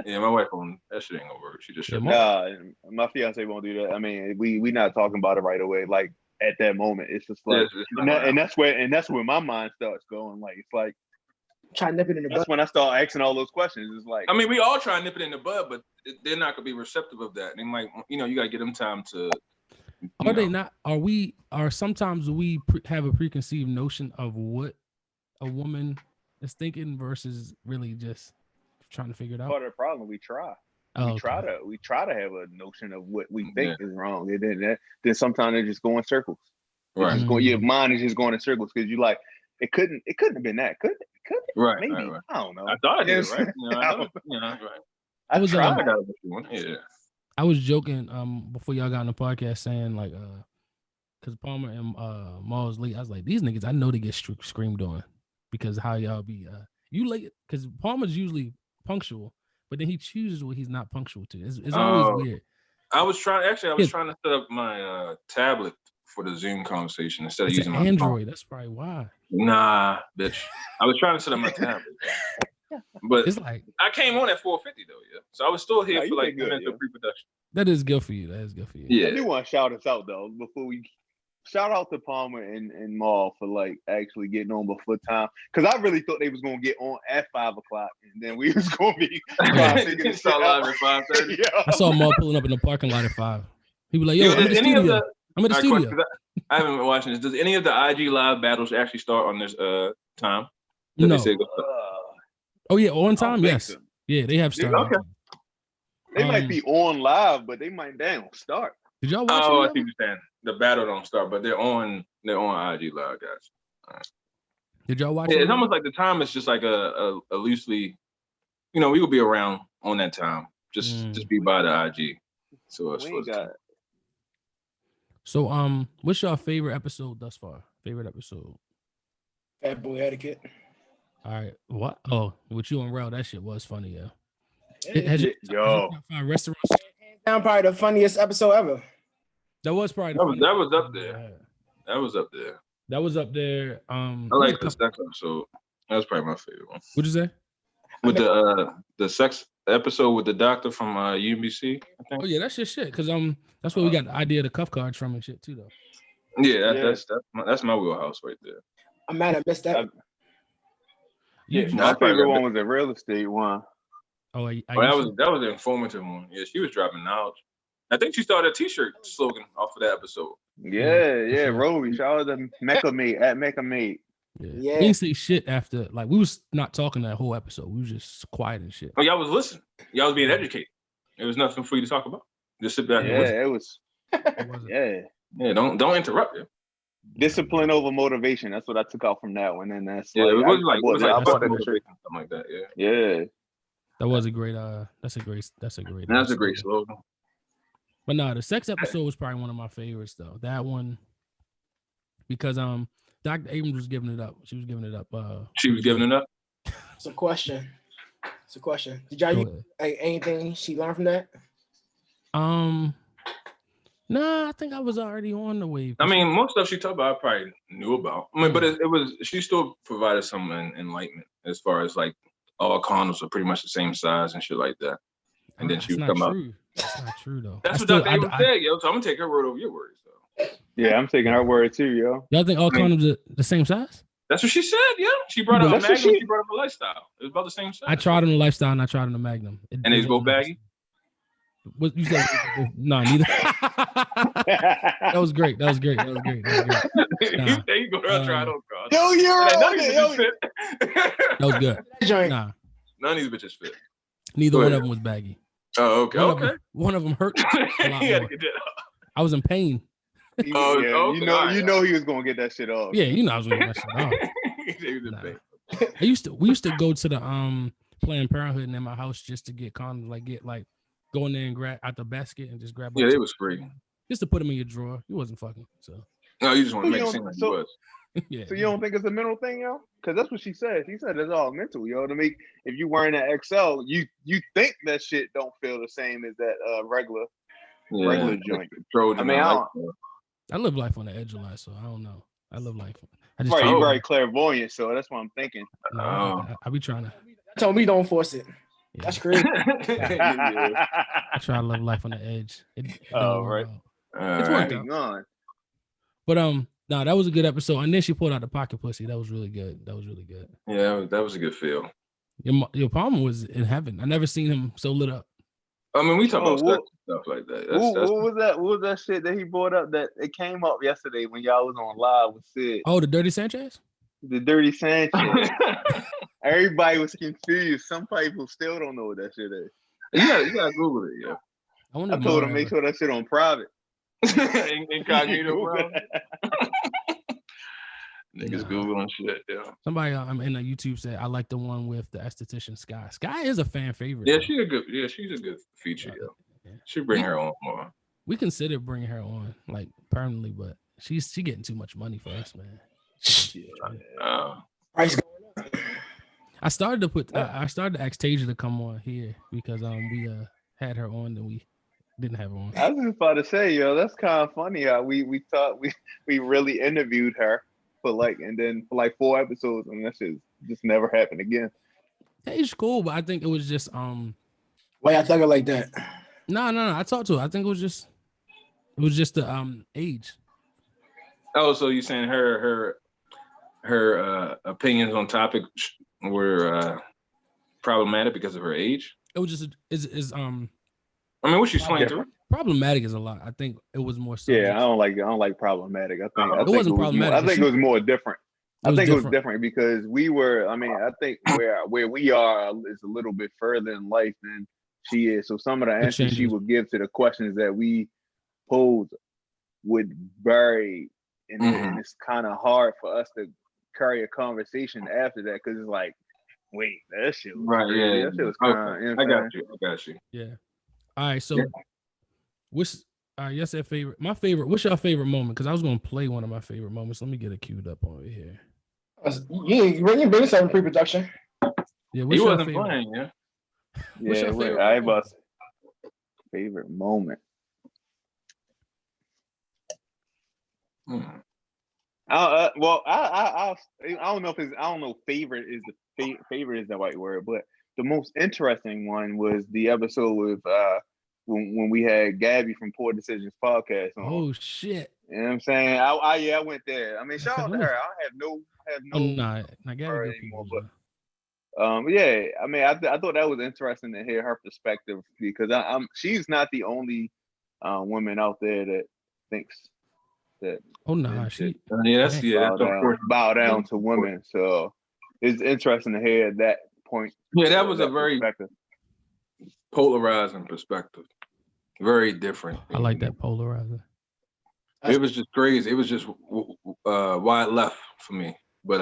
my wife on that shit ain't gonna work. She just my fiance won't do that. I mean, we not talking about it right away. Like at that moment, it's just like, and that's where my mind starts going. Like it's like. Try to nip it in the bud. That's when I start asking all those questions. It's like, I mean, we all try to nip it in the bud, but they're not gonna be receptive of that. They might, you got to get them time to. They not? Sometimes we have a preconceived notion of what a woman It's thinking versus really just trying to figure it out. Part of the problem, we try. Oh, we try to have a notion of what we think is wrong, and then sometimes they just go in circles. Right. Your mind is just going in circles because you like it couldn't have been that, could it? Right. Maybe. Right. I don't know. I thought I did, right? I was tried. I was joking before y'all got on the podcast saying like because Palmer and Maul's late. I was like, these niggas, I know they get screamed on because how y'all be you late because Palmer's usually punctual, but then he chooses what he's not punctual to. It's always weird. I was trying to set up my tablet for the Zoom conversation instead of using my Android. phone. That's probably why. Nah, bitch. I was trying to set up my tablet. But it's like I came on at 4:50 though, yeah. So I was still here for like 10 minutes of pre-production. That is good for you. Yeah. I do want to shout us out though before we shout out to Palmer and Maul for like actually getting on before time, because I really thought they was gonna get on at 5 o'clock and then we was gonna be start live at 5:30. I saw Maul pulling up in the parking lot at 5. He was like, "Yo, I'm in the studio. I'm in the studio." I haven't been watching this. Does any of the IG live battles actually start on this time? No. Oh yeah, on time. Yes. So. Yeah, they have started. Okay. They might be on live, but they don't start. Did y'all watch? Oh, I see what you're saying. The battle don't start, but they're on IG live, guys. All right. Did y'all watch? Yeah, it's almost like the time is just like a loosely, we will be around on that time. Just be by the IG. So it's So what's your favorite episode thus far? Favorite episode? Fat Boy Etiquette. All right. What? Oh, with you and Rel, that shit was funny, yeah. Yo. Restaurant. Probably the funniest episode ever. That was probably that was up there. That was up there. That was up there. I like the sex episode. That was probably my favorite one. What'd you say? With the sex episode with the doctor from UMBC, I think. Oh yeah, that's just shit. Because that's where we got the idea of the cuff cards from and shit too, though. Yeah, that's my wheelhouse right there. I'm mad I missed that. My favorite one was the real estate one. Oh, that was the informative one. Yeah, she was dropping knowledge. I think she started a T-shirt slogan off of that episode. Yeah, Roby. Shout out to Mechamate at Mechamate. Yeah. We didn't say shit after. Like we was not talking that whole episode. We was just quiet and shit. Oh, y'all was listening. Y'all was being educated. There was nothing for you to talk about. Just sit back and listen. It was. Yeah. Don't interrupt you. Discipline over motivation. That's what I took out from that one. And that's it was like something like that. Yeah. That was a great. That's a great slogan. But no, the sex episode was probably one of my favorites though. That one, because Dr. Abrams was giving it up. She was giving it up. She was giving it up. It's a question. Did y'all use anything she learned from that? No, I think I was already on the wave. I mean, most stuff she talked about, I probably knew about. I mean, but it was she still provided some enlightenment as far as like all condoms are pretty much the same size and shit like that. And then she would come out. That's not true though. That's what Dr. Abrams said, yo. So I'm gonna take her word over your word. So. Yeah, I'm taking her word too, yo. Y'all think all condoms are the same size? That's what she said, yeah. She brought up a Magnum. She brought up a Lifestyle. It was about the same size. I tried on the Lifestyle and I tried on the Magnum. And they both baggy? What you said? No, neither. That was great. Nah. There you go. I'll try it on, God. Yo, you're right. That was good. Nah. None of these bitches fit. Neither one of them was baggy. Oh, okay. One of them hurt a lot more. I was in pain. You know he was gonna get that shit off. Yeah, I was gonna get that shit off. We used to go to the Planned Parenthood in my house just to get condoms, go in there and grab out the basket and just grab. Yeah, it was free. Just to put them in your drawer. You wasn't fucking. So. No, you just want to make it seem like you was. Yeah. So you don't think it's a mental thing, yo? Because that's what she said. She said it's all mental, yo. To make if you wearing that XL, you think that shit don't feel the same as that regular joint. I mean, I live life on the edge of life, so I don't know. I live life. You're very clairvoyant, so that's what I'm thinking. No, I be trying to. Tell me, don't force it. Yeah. That's crazy. I try to live life on the edge. Right. It's worked out. But no, that was a good episode. And then she pulled out the pocket pussy. That was really good. Yeah, that was a good feel. Your Palmer was in heaven. I never seen him so lit up. I mean, we talk about stuff like that. What was that shit that he brought up that it came up yesterday when y'all was on live with Sid? Oh, the Dirty Sanchez? The Dirty Sanchez. Everybody was confused. Some people still don't know what that shit is. You gotta Google it, yeah. I told him make sure that shit on private. Incognito, bro. Niggas Googling shit, yeah. Somebody in the YouTube said, I like the one with the esthetician Sky. Sky is a fan favorite. Yeah, she's a good feature, yeah. Should bring her on more. We consider bringing her on like permanently, but she getting too much money for us, man. Price going up. I started to ask Tasia to come on here because we had her on and we didn't have her on. I was just about to say, yo, that's kind of funny how we thought we really interviewed her for like 4 episodes and that shit just never happened again. Tasia's cool, but I think it was just Why y'all thug her like that? No. I talked to her. I think it was just the age. Oh, so you saying her opinions on topic were problematic because of her age? It was just I mean, what she's 23. Problematic is a lot. I think it was more. Yeah, I don't like problematic. I think it wasn't problematic. I think it was more different. I think it was different because we were. I mean, I think where we are is a little bit further in life than she is. So some of the answers she would give to the questions that we pose would vary, and it's kind of hard for us to carry a conversation after that because it's like, wait, that shit was right. crazy. Yeah, that shit was okay. kind of. I got you. Yeah. All right. So, yes, that favorite. My favorite. What's your favorite moment? Because I was gonna play one of my favorite moments. Let me get it queued up over here. You bring this up in pre-production. Yeah, he wasn't playing. Yeah. What's your favorite? I was favorite moment. I don't know if it's. I don't know. Favorite is the right word, but the most interesting one was the episode with when we had Gabby from Poor Decisions podcast on. Oh shit! You know what I'm saying? I went there. I mean, shout out to her. I have no. Not Gabby anymore, but yeah. I mean, I thought that was interesting to hear her perspective because she's not the only woman out there that thinks that. Oh no, she. Bow down to women. So it's interesting to hear that point. Yeah, that was a very polarizing perspective. Very different. I like that polarizing. It was just crazy. It was just wide left for me. But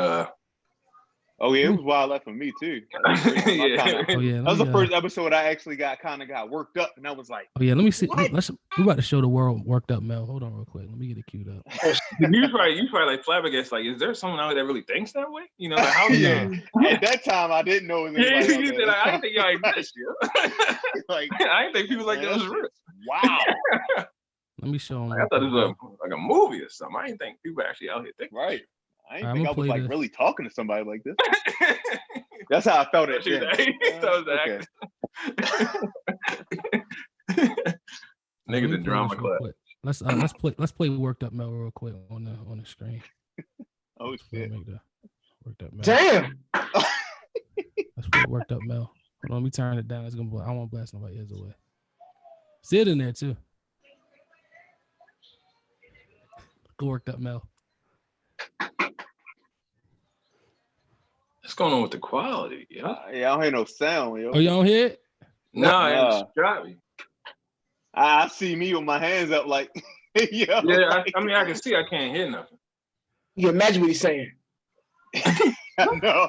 oh yeah, it was wild left for me too. That was the first episode I actually got worked up, and I was like, "Oh yeah, let me see. We about to show the world worked up, Mel. Hold on, real quick. Let me get it queued up." you probably like flabbergasted. Like, is there someone out there that really thinks that way? You know, like, how? At that time, I didn't know. I didn't think y'all exist. Like, I didn't think people like that was real. Wow. Let me show them. I thought it was like a movie or something. I didn't think people actually out here thinking. Right. I didn't think I was like really talking to somebody like this. That's how I felt it. Niggas in drama class. Let's play Worked Up Mel real quick on the screen. Oh shit! Worked Up Mel. Damn. Let's play Worked Up Mel. Hold on, let me turn it down. It's gonna. I won't blast nobody's ears away. See it in there too. Worked Up Mel. What's going on with the quality? Yeah, I don't hear no sound. Yo. Oh, you don't hear it? No, it's driving. I see me with my hands up like, yo. Yeah, I mean, I can see. I can't hear nothing. You imagine what he's saying. No,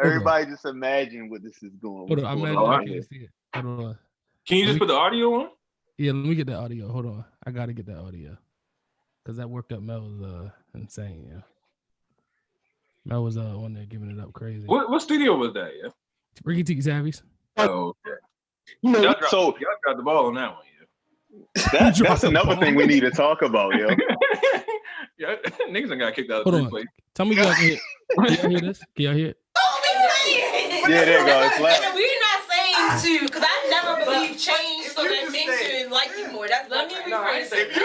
everybody just imagine what this is going. Hold on, I can't see it. Hold on. Can you just put the audio on? Yeah, let me get the audio. Hold on, I gotta get that audio because that Worked Up Mel was insane. Yeah. Mel was on there giving it up crazy. What studio was that? Yeah, Ricky Tiki Savvy's. Oh, okay. Y'all got the ball on that one. Yeah. That's another thing we need to talk about, yo. Yeah, niggas ain't got kicked out of the place. Tell me, y'all can y'all hear this? Can y'all hear it? Oh, yeah, there you go. It's loud. We're not saying to, because I never believe change so that men should like you more. That's let me rephrase it.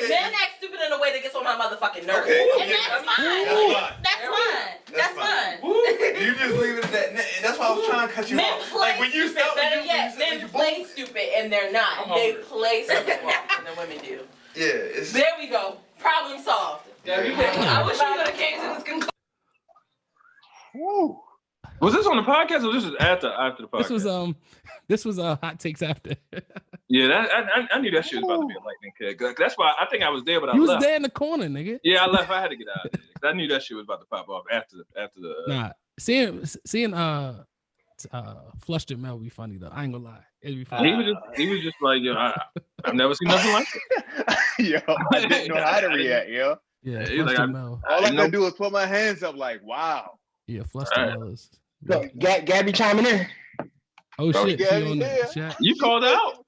Men act stupid in a way that gets on my motherfucking nerves. And that's fine. That's fine. You just leave it at that. And that's why I was trying to cut you off. Like when you stop, men play stupid and they're not. They play something wrong than women do. Yeah. There we go. Problem solved. I wish you would have came to this conclusion. Woo. Was this on the podcast or this was after the podcast? This was hot takes after. Yeah, I knew that shit was about to be a lightning keg. That's why I think I was there, but I left. You was there in the corner, nigga. Yeah, I left. I had to get out of there. I knew that shit was about to pop off after the. Nah, seeing flushed at Mel be funny though. I ain't gonna lie, it'd be funny. He was just like, yo, I've never seen nothing like it. Yo, I didn't know how to react, yo. Yeah, he's like, all I gotta do is put my hands up, like, wow. Yeah, flushed at Mel is. Look, Gabby chiming in. Oh shit! You called out.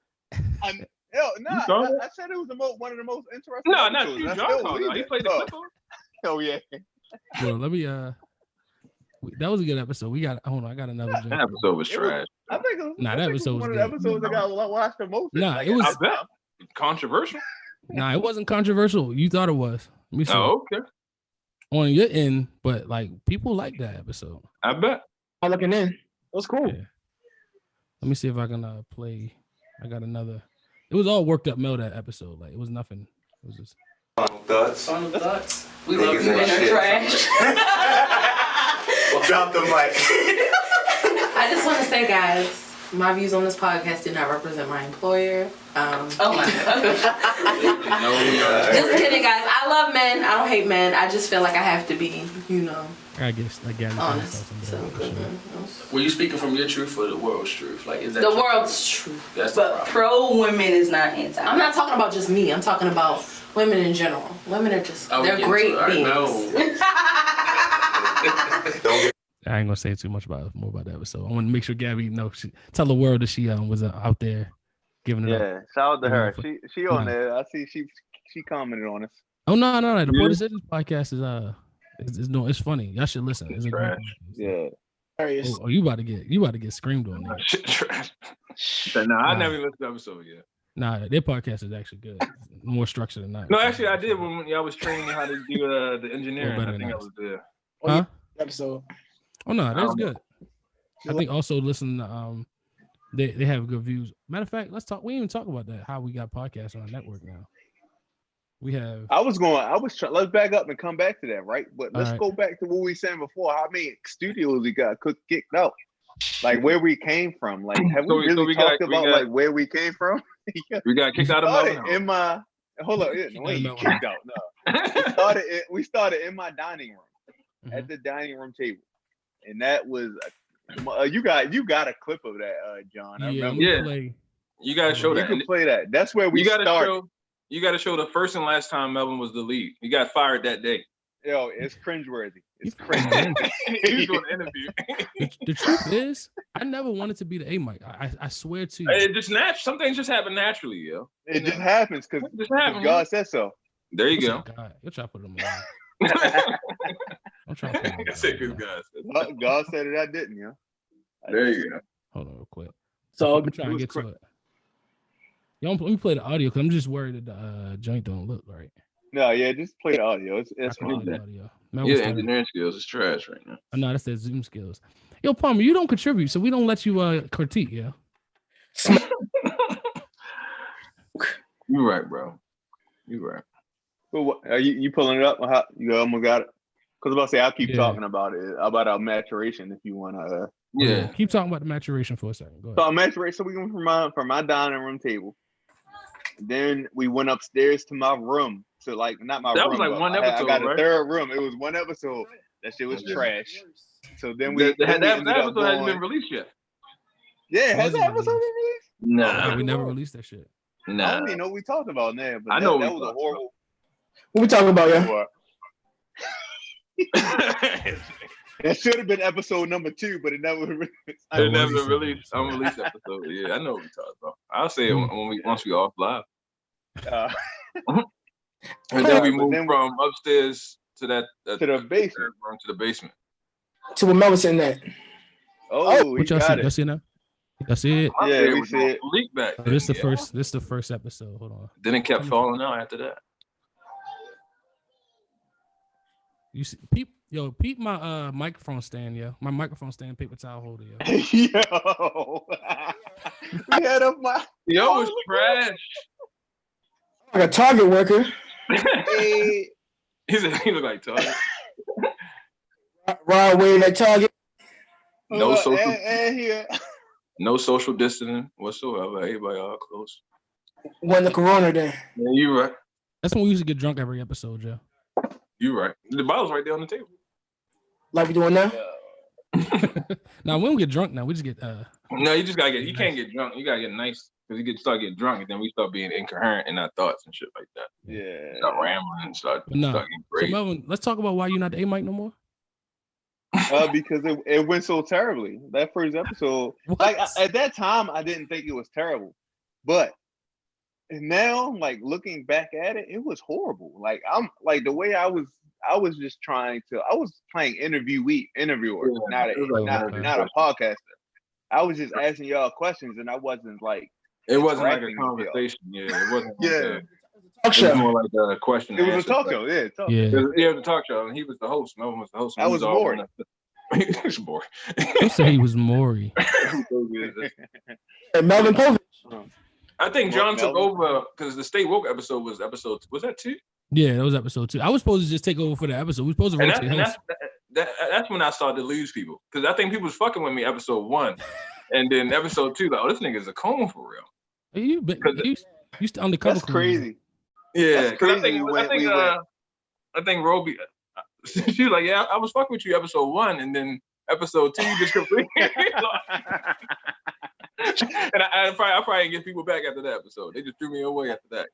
I said it was one of the most interesting. No, not you. John called out. He played the clip on. Oh yeah. Well, let me. That was a good episode. We got. Hold on, I got another. That episode was trash. I think it was. That episode was one of the episodes I got watched the most. Nah, it was controversial. Nah, it wasn't controversial. You thought it was. Let me see. Oh, okay. On your end, but like people like that episode. I bet. I'm looking in. It was cool. Yeah. Let me see if I can play. I got another. It was all worked up Mel that episode. Like it was nothing. It was just Final thoughts. We love you and you're trash. Drop the mic. I just want to say, guys, my views on this podcast do not represent my employer. Oh my God. Just kidding, guys. I love men. I don't hate men. I just feel like I have to be, I guess again. honest. Were you speaking from your truth or the world's truth? Like, is that The world's truth. That's but pro women is not anti. I'm not talking about just me. I'm talking about women in general. Women are just, they're great beings. I ain't gonna say too much more about that episode. I want to make sure Gabby tell the world that she was out there giving it up. Yeah, shout out to her. She on there. I see she commented on us. Oh no. The Poor Decisions podcast it's funny. Y'all should listen. It's a great podcast. Yeah. Oh, you about to get screamed on there. Shit trash. I never listened to the episode yet. Nah, their podcast is actually good. More structured than that. No, actually, I did when y'all was training me how to do the engineering. I think I was there. Huh? Episode. Oh no, that's good. I think also listen to they have good views. Matter of fact, let's talk. We didn't even talk about that. How we got podcasts on our network now. We have. Let's back up and come back to that, right? But let's go back to what we said before. How many studios we got kicked out? Like where we came from. Like have we really talked about like where we came from? We got kicked out of my. Hold on, we ain't kicked out. No, we started in my dining room at the dining room table, and that was you got a clip of that, John. I remember. Yeah. You gotta show that. You can play that. That's where we started. You gotta show the first and last time Melvin was the lead. He got fired that day. Yo, it's cringeworthy. It's cringeworthy. He's doing an interview. The truth is, I never wanted to be the A mic. I swear to you. It just some things just happen naturally, yo. It just happens because God said so. There you go. God, you're trying to put him on. I'm trying to put him on. God said it, I didn't, yo. There you go. Hold on real quick. So I'm trying to get to it. Yo, let me play the audio because I'm just worried that the joint don't look right. No, yeah, just play the audio. It's fine. Yeah, engineering skills is trash right now. No, that's that Zoom skills. Yo, Palmer, you don't contribute, so we don't let you critique, yeah. You're right, bro. You're right. Well, what, are you pulling it up? You almost got it. Because I'm about to say I'll keep talking about it, about our maturation if you want to. Yeah. Keep talking about the maturation for a second. Go ahead. So our maturation. So we went from my dining room table. Then we went upstairs to my room. So like not my room. That was like one episode. I got right? a third room. It was one episode. That shit was trash. So then that episode hasn't been released yet. Yeah, has that episode been released? No, we never released that shit. No, I don't even know what we talked about now. But I know that was a horrible. What we talking about, yeah? That should have been episode number 2, but it never released. It never released. Unreleased episode. Yeah, I know what we talked about. I'll say it once we off live. And then we moved from upstairs to that to the basement. Room to the basement. To what Mel was in that. Oh, what y'all see? Y'all see now? Y'all see it? Yeah, we see it. Leak back. This is the first episode. Hold on. Then it kept falling out after that. You see, peep my microphone stand, yo. My microphone stand, paper towel holder, yo. Yo, we had up my. Yo, it's trash. Like a Target worker. Hey. He look like Target. Rod Wave at Target. No social. And here. No social distancing whatsoever. Everybody all close. When the corona then. Yeah, you right. That's when we used to get drunk every episode, Joe. You right. The bottle's right there on the table. Like we doing now? Now we don't get drunk now. We just get No, you just gotta get. You can't get drunk. You gotta get nice because you start getting drunk, and then we start being incoherent in our thoughts and shit like that. Yeah. Start rambling and start getting So crazy. Melvin, let's talk about why you're not the A-Mike no more. Because it went so terribly. That first episode, like at that time, I didn't think it was terrible, but now, like looking back at it, it was horrible. Like I'm like the way I was just trying to. I was playing interviewer, not a podcaster. I was just asking y'all questions, and I wasn't like. It wasn't like a conversation. Yeah, it wasn't. Yeah. Talk show. It was more like a question. It was a talk show. Yeah. It was a talk show, and he was the host. Melvin was the host. I was bored. He was bored. Who said he was Maury? Melvin Povich. I think John took over because the Stay Woke episode was that 2? Yeah, that was episode 2. I was supposed to just take over for the episode. We were supposed to rotate. That's when I started to lose people because I think people was fucking with me episode 1, and then episode 2, like, oh, this nigga's a coon for real. You undercover. That's crazy. Yeah, because I think Roby, she was like, yeah, I was fucking with you episode 1, and then episode 2 you just completely. And I probably didn't get people back after that episode. They just threw me away after that.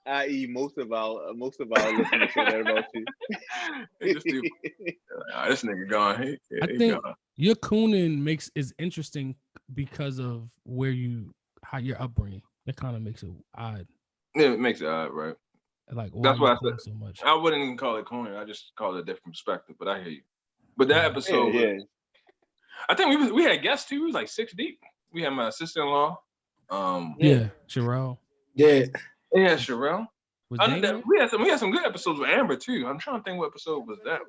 I.e., most of our listeners said that about you. This nigga gone. I think your cooning is interesting because of how your upbringing. That kind of makes it odd. Yeah, it makes it odd, right? Like that's why I said so much. I wouldn't even call it cooning. I just call it a different perspective. But I hear you. But that episode, I think we had guests too. We was like 6 deep. We had my sister-in-law. Sherelle. Yeah, Sherelle. We had some good episodes with Amber too. I'm trying to think what episode was that.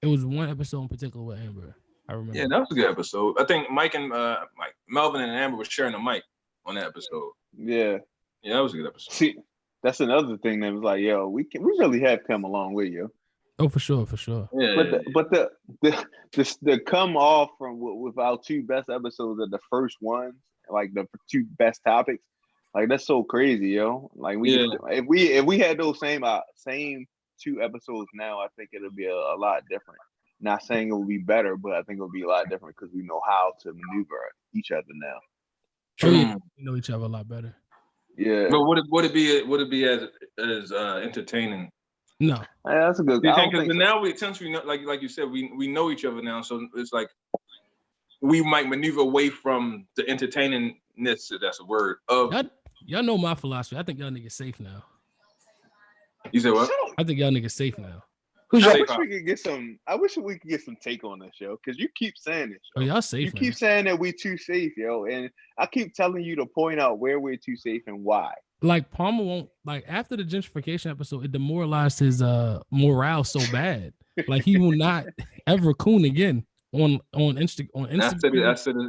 It was one episode in particular with Amber. I remember. Yeah, that was a good episode. I think Melvin and Amber were sharing the mic on that episode. Yeah, that was a good episode. See, that's another thing that was like, yo, we really have come a long way, yo. Oh, for sure. Yeah, but the come off from with our 2 best episodes of the first ones, like the 2 best topics, like that's so crazy, yo. Like if we had those same 2 episodes now, I think it'll be a lot different. Not saying it will be better, but I think it'll be a lot different because we know how to maneuver each other now. True, we know each other a lot better. Yeah, but would it be as entertaining? No, that's a good. Because now since we know, like you said, we know each other now, so it's like we might maneuver away from the entertainingness. If that's a word. Of y'all know my philosophy. I think y'all niggas safe now. You said what? I think y'all niggas safe now. I wish we could get some take on this, yo, because you keep saying this. Oh, y'all safe. You keep saying that we too safe, yo, and I keep telling you to point out where we're too safe and why. Like Palmer won't after the gentrification episode, it demoralized his morale so bad. Like he will not ever coon again on Instagram.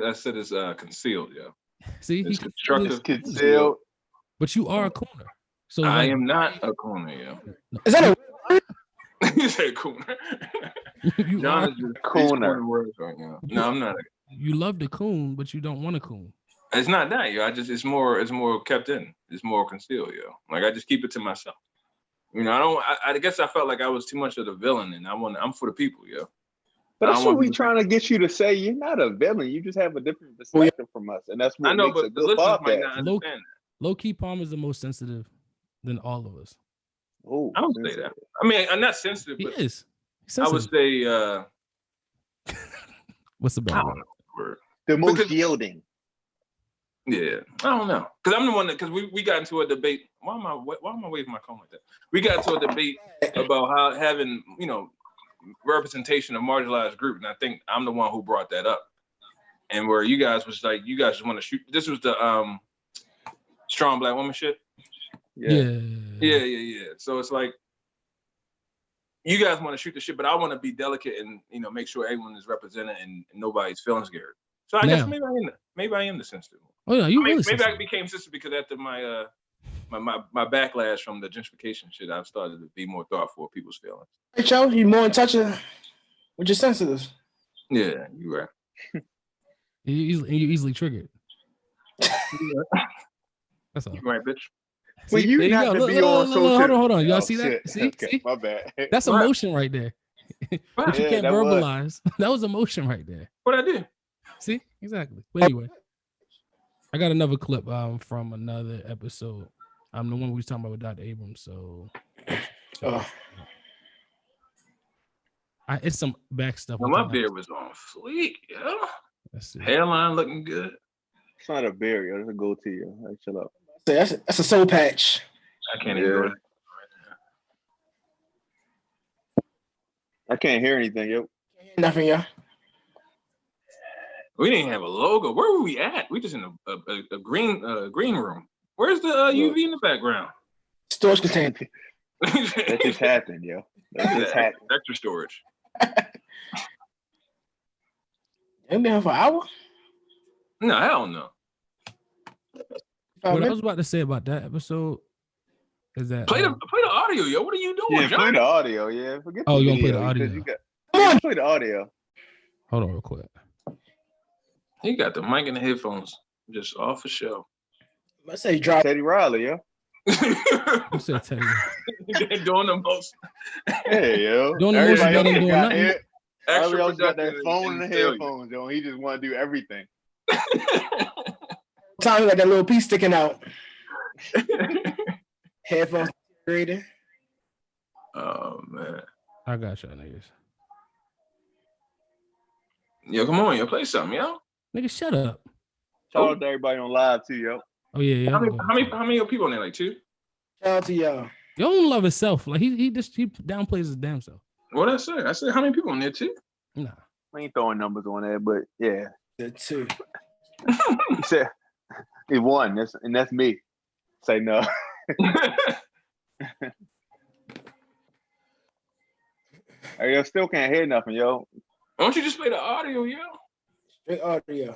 I said it's concealed, yo. See, it's constructive, concealed. But you are a cooner. So I am not a cooner, yo. Is that a You said cooner. John is just cooner words right now. No, I'm not. You love the coon, but you don't want to coon. It's not that, yo. It's more kept in. It's more concealed, yo. Like I just keep it to myself. I guess I felt like I was too much of the villain, and I'm for the people, yo. But that's what we trying to get you to say. You're not a villain. You just have a different perspective from us, and that's what I know. Makes but a the good listeners podcast. might not understand that. Low key, Palmer's the most sensitive than all of us. Oh, I don't say that. I mean, I'm not sensitive. He but is. I would say. What's the bad word? The most yielding. Yeah, I don't know, because I'm the one because we got into a debate. Why am I waving my phone like that? We got into a debate about how having representation of marginalized group, and I think I'm the one who brought that up. And where you guys was like, you guys just want to shoot. This was the strong black woman shit. Yeah. So it's like you guys want to shoot the shit, but I want to be delicate and make sure everyone is represented and nobody's feelings get hurt. So I guess maybe I am the sensitive one. Oh yeah, maybe I became sensitive because after my my backlash from the gentrification shit, I've started to be more thoughtful of people's feelings. Hey, Joe, you more in touch with your sensitives. Yeah, you're right. You easily triggered. That's all. Right, bitch. For you there not you to go. be on social. Hold on. Y'all Oh, see shit. that? See? Okay, See? my bad. That's What? emotion right there. But you Yeah, can't that was. verbalize. That was emotion right there. What I do? See? Exactly. But anyway, I got another clip from another episode. I'm the one we was talking about with Dr. Abrams. So it's some back stuff. Well, my beard was on fleek, yo. Let's see. Hairline looking good. It's not a beard, yo. It's a goatee, yo. Like, chill out. That's a soul patch. I can't even do it. I can't hear anything, yo. Nothing, yeah. We didn't have a logo. Where were we at? We just in a green room. Where's the UV in the background? Storage container. That just happened, yo. That just happened. Extra storage. Ain't been here for an hour? No, hell no. What I was about to say about that episode is that play the audio, yo. What are you doing? Yeah, John? play the audio, yeah. Forget Oh, the you gonna play video, the audio? Yeah, play the audio. Hold on real quick. He got the mic and the headphones just off the show. Let's say drop Teddy Riley, yo. Who said Teddy? They're doing the most. Hey, yo. Doing the most Everybody better than else doing got nothing. it. Everybody else got that productive phone and and the failure. headphones, yo. He just want to do everything. time you got that little piece sticking out. Headphones rated. Oh man. I got y'all niggas. Yo, come on, yo, play something, yo. Nigga, shut up. Shout out to everybody on live too, yo. Oh yeah. How many people on there? Like 2? Shout out to y'all. Yo don't love himself. Like he downplays his damn self. What I say? I said how many people on there 2? Nah. I ain't throwing numbers on there, but yeah. The 2. He said he won. That's me. Say no. Hey, yo, still can't hear nothing, yo. Why don't you just play the audio, yo? Straight audio.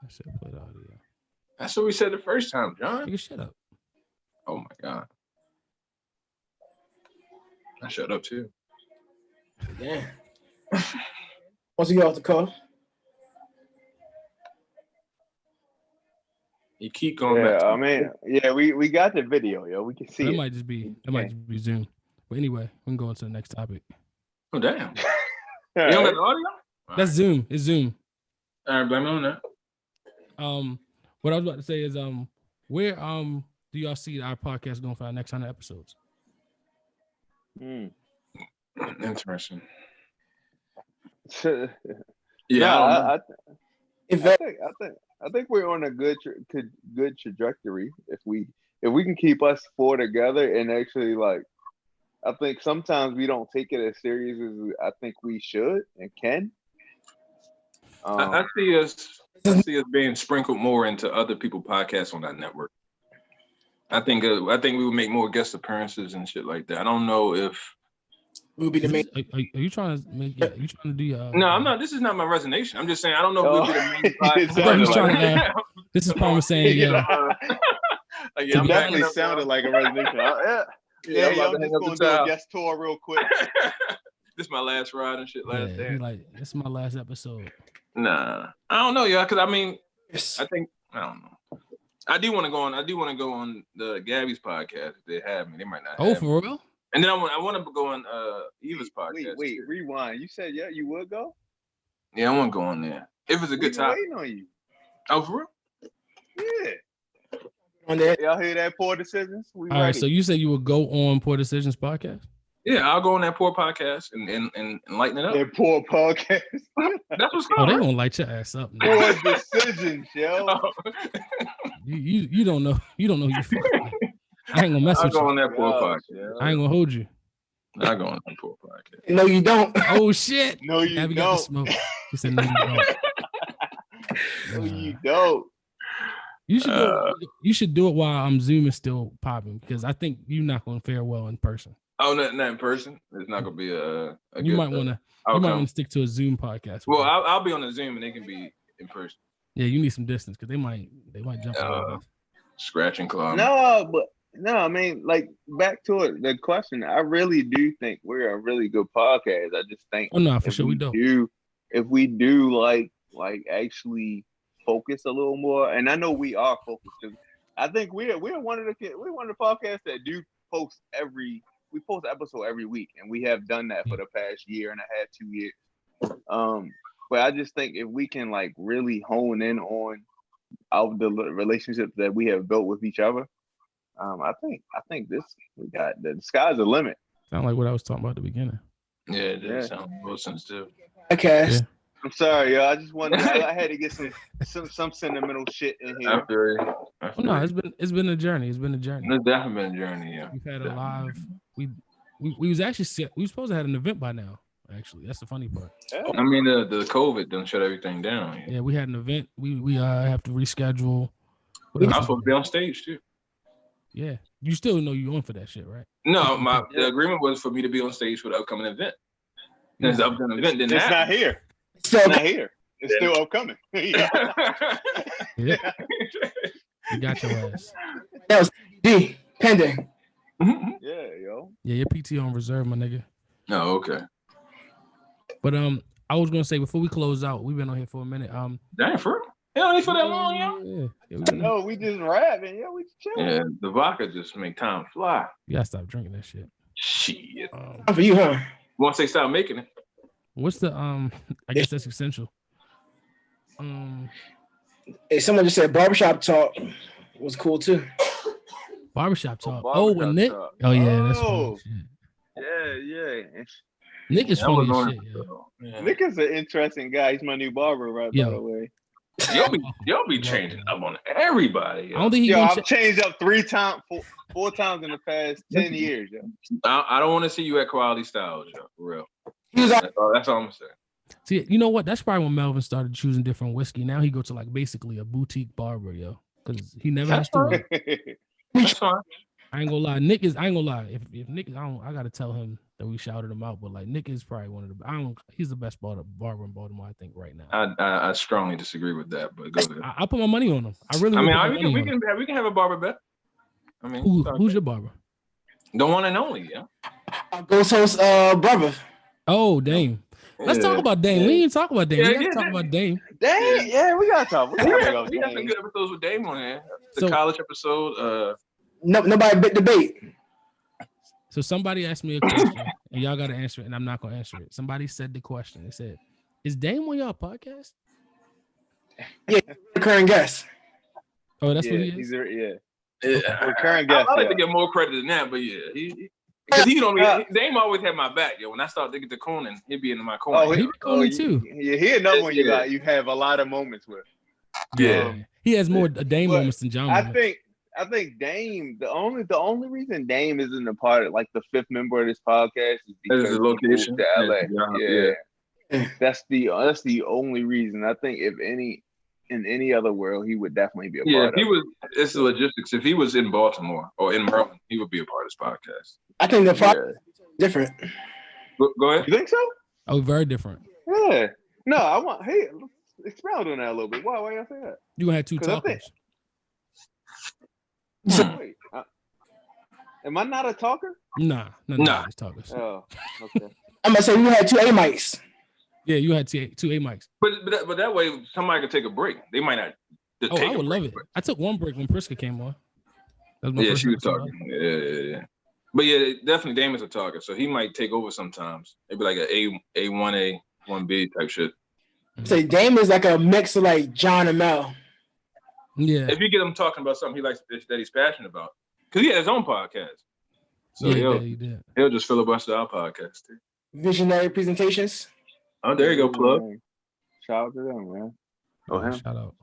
I said play the audio. That's what we said the first time, John. Nigga, shut up. Oh my god. I shut up too. Damn. Once you get off the call. You keep going back. I mean, yeah, we got the video, yo. We can see That it. might just be Zoom. But anyway, we can go on to the next topic. Oh damn. You don't got the audio? That's Zoom. It's Zoom. All right, blame me on that. What I was about to say is where do y'all see our podcast going for our next 100 episodes? Interesting. Yeah, I I think we're on a good trajectory if we can keep us four together and actually like. I think sometimes we don't take it as serious as I think we should and can. I see us being sprinkled more into other people's podcasts on that network. I think we would make more guest appearances and shit like that. I don't know if we'll be the main. Are you trying to make? Yeah, you trying to do your? No, I'm not. This is not my resignation. I'm just saying I don't know if we'll be the main podcast. He's trying to, this is Palmer saying, yeah. It definitely sounded like a resignation. Yeah, I'm just going to do a guest tour real quick. This is my last ride and shit. Last day. Like, this is my last episode. Nah, I don't know, y'all. Because I mean, I don't know. I do want to go on the Gabby's podcast if they have me. They might not. Oh, for real? And then I want to go on Eva's podcast. Wait, rewind. You said you would go? Yeah, I want to go on there if it's a good topic. Waiting on you. Oh, for real? Yeah. On there. Y'all hear that? Poor Decisions? All right, so you said you would go on Poor Decisions podcast? Yeah, I'll go on that Poor podcast and lighten it up. That Poor podcast. That's what's Oh, going they on. gonna light your ass up. Poor Decisions, yo. You don't know. You don't know you. I ain't gonna mess I'll with go you. on that Poor podcast. I ain't gonna hold you. I'll go on that Poor podcast. No, you don't. Oh shit. No, you Gabby got the don't. smoke. He said no, you don't. No, you don't. You should do it while Zoom is still popping because I think you're not gonna fare well in person. Oh, not in person. It's not gonna be a You might want to stick to a Zoom podcast. Well, I'll be on the Zoom and they can be in person. Yeah, you need some distance because they might jump. Scratch and claw. No, I mean, like back to it. The question, I really do think we're a really good podcast. I just think, Oh no, for sure we don't. If we do like like actually focus a little more. And I know we are focused because I think we're one of the podcasts that do post we post episode every week, and we have done that for the past year and a half, 2 years. But I just think if we can like really hone in on the relationships that we have built with each other, I think the sky's the limit. Sound like what I was talking about at the beginning. Yeah, it does sound real sensitive. Okay. Yeah. I'm sorry, y'all. I just wanted. I had to get some sentimental shit in here. No, it's been a journey. It's been a journey. It's definitely been a journey. Yeah. We've had a live. We was actually we supposed to have an event by now. Actually, that's the funny part. I mean, the COVID done shut everything down. Yeah, we had an event. We have to reschedule. I was supposed to be on stage too. Yeah, you still know you're on for that shit, right? No, the agreement was for me to be on stage for the upcoming event. And the upcoming event didn't happen. Not here. It's not here. It's still upcoming. Yeah. You got your ass. That was D pending. Yeah, yo. Yeah, your PT on reserve, my nigga. Oh, okay. But I was gonna say before we close out, we've been on here for a minute. Damn, for real? Yeah, only for that long, yo. No, we just rapping. Yeah, we chilling. Yeah, the vodka just make time fly. You gotta stop drinking that shit. Shit. For you, huh? Once they stop making it. What's the I guess that's essential. Hey, someone just said barbershop talk was cool too. Barbershop talk. Barbershop with Nick. talk. Oh yeah, that's funny shit. Yeah. Nick is funny as shit. Yeah. Nick is an interesting guy. He's my new barber, right? By the way. Y'all be changing up on everybody. Yo. I don't think I've changed up 4 times in the past 10 years. Yo. I don't want to see you at Quality Styles, yo, for real. That's all I'm saying. See, you know what? That's probably when Melvin started choosing different whiskey. Now he go to like basically a boutique barber, yo, because he never has to work. That's fine. I ain't gonna lie. Nick is. I ain't gonna lie. If Nick, I gotta tell him that we shouted him out. But like Nick is probably one of the. He's the best barber in Baltimore, I think, right now. I strongly disagree with that, but go ahead. I put my money on him. I really. We can have a barber bet. I mean, who's your barber? The one and only, yeah. Ghost host, brother. Oh, Dame. Let's talk about Dame. Yeah. We ain't talk about Dame. We gotta talk about Dame. Dame, yeah, we gotta talk. We got some good episodes with Dame on there. The college episode. Nobody bit debate. So somebody asked me a question, and y'all gotta answer it, and I'm not gonna answer it. Somebody said the question. They said, "Is Dame on y'all podcast?" Yeah, recurring guest. Oh, that's what he is. Recurring guest. I like to get more credit than that, but yeah, because he don't. Dame always had my back. Yo, when I start to get to Conan, he'd be in my corner. Oh, he be Conan too. Yeah, he another one you got. You have a lot of moments with. Yeah, he has more Dame moments than John. I think Dame. The only reason Dame isn't a part of like the fifth member of this podcast is because the location to LA. Yeah. That's the only reason. I think in any other world, he would definitely be a part of it. It's the logistics. If he was in Baltimore or in Maryland, he would be a part of this podcast. I think the podcast is different. Go ahead. You think so? Oh, very different. Yeah. No, let's expound on that a little bit. Why y'all say that? You gonna have two talkers. Wait, am I not a talker? Nah. Talkers. Oh, okay. I'm gonna say you had 2 A mics. Yeah, you had two A mics. But that way, somebody could take a break. They might not. I would love it. I took one break when Priska came on. That was my first she was talking. Yeah. But yeah, definitely Dame is a talker, so he might take over sometimes. It'd be like an A1A, 1B type shit. Say Dame is like a mix of like John and Mel. Yeah. If you get him talking about something he likes that he's passionate about, because he had his own podcast, so he'll just filibuster our podcast too. Visionary presentations. Oh, there you go, plug. Shout out to them, man. Oh, him. Shout out.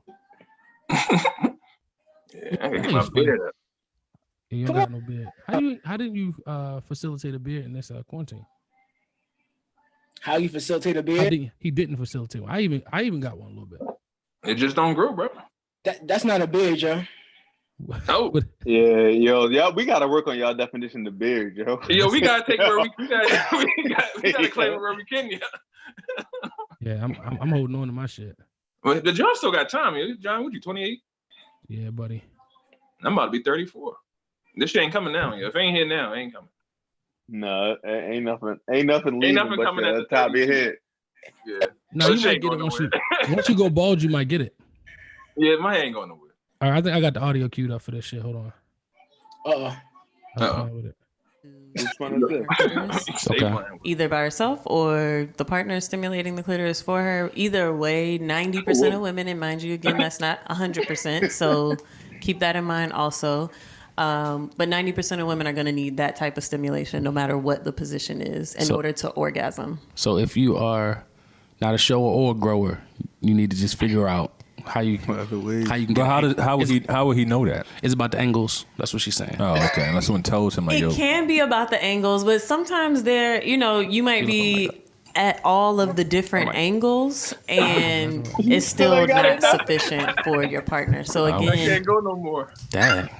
Yeah, I can get my beard up. Yeah, you don't got no beard. How did you facilitate a beard in this quarantine? How you facilitate a beard? He didn't facilitate one. I even got one a little bit. It just don't grow, bro. That's not a beard, Joe. Oh. Yeah, yo, we gotta work on y'all definition of beard, yo. Yo, we gotta take where we gotta claim it where we can, Yeah, I'm holding on to my shit. Well, the John still got time. John, what you 28? Yeah, buddy. I'm about to be 34. This shit ain't coming now. Yo. If it ain't here now, it ain't coming. No, ain't nothing leaving but coming at at the top of your head. Yeah. No, you might get it once you go bald. You might get it. Yeah, my hair ain't going nowhere. All right, I think I got the audio queued up for this shit. Hold on. Which one is this? Okay. Either by herself or the partner stimulating the clitoris for her. Either way, 90% of women, and mind you, again, that's not 100%. So keep that in mind also. But 90% of women are going to need that type of stimulation, no matter what the position is, in order to orgasm. So if you are not a shower or a grower, you need to just figure out how you can But how would he know that? It's about the angles. That's what she's saying. Oh, okay. Unless someone tells him, like, It can be about the angles, but sometimes you might be at all of the different angles, and it's still not sufficient for your partner. So again, I can't go no more. Dang.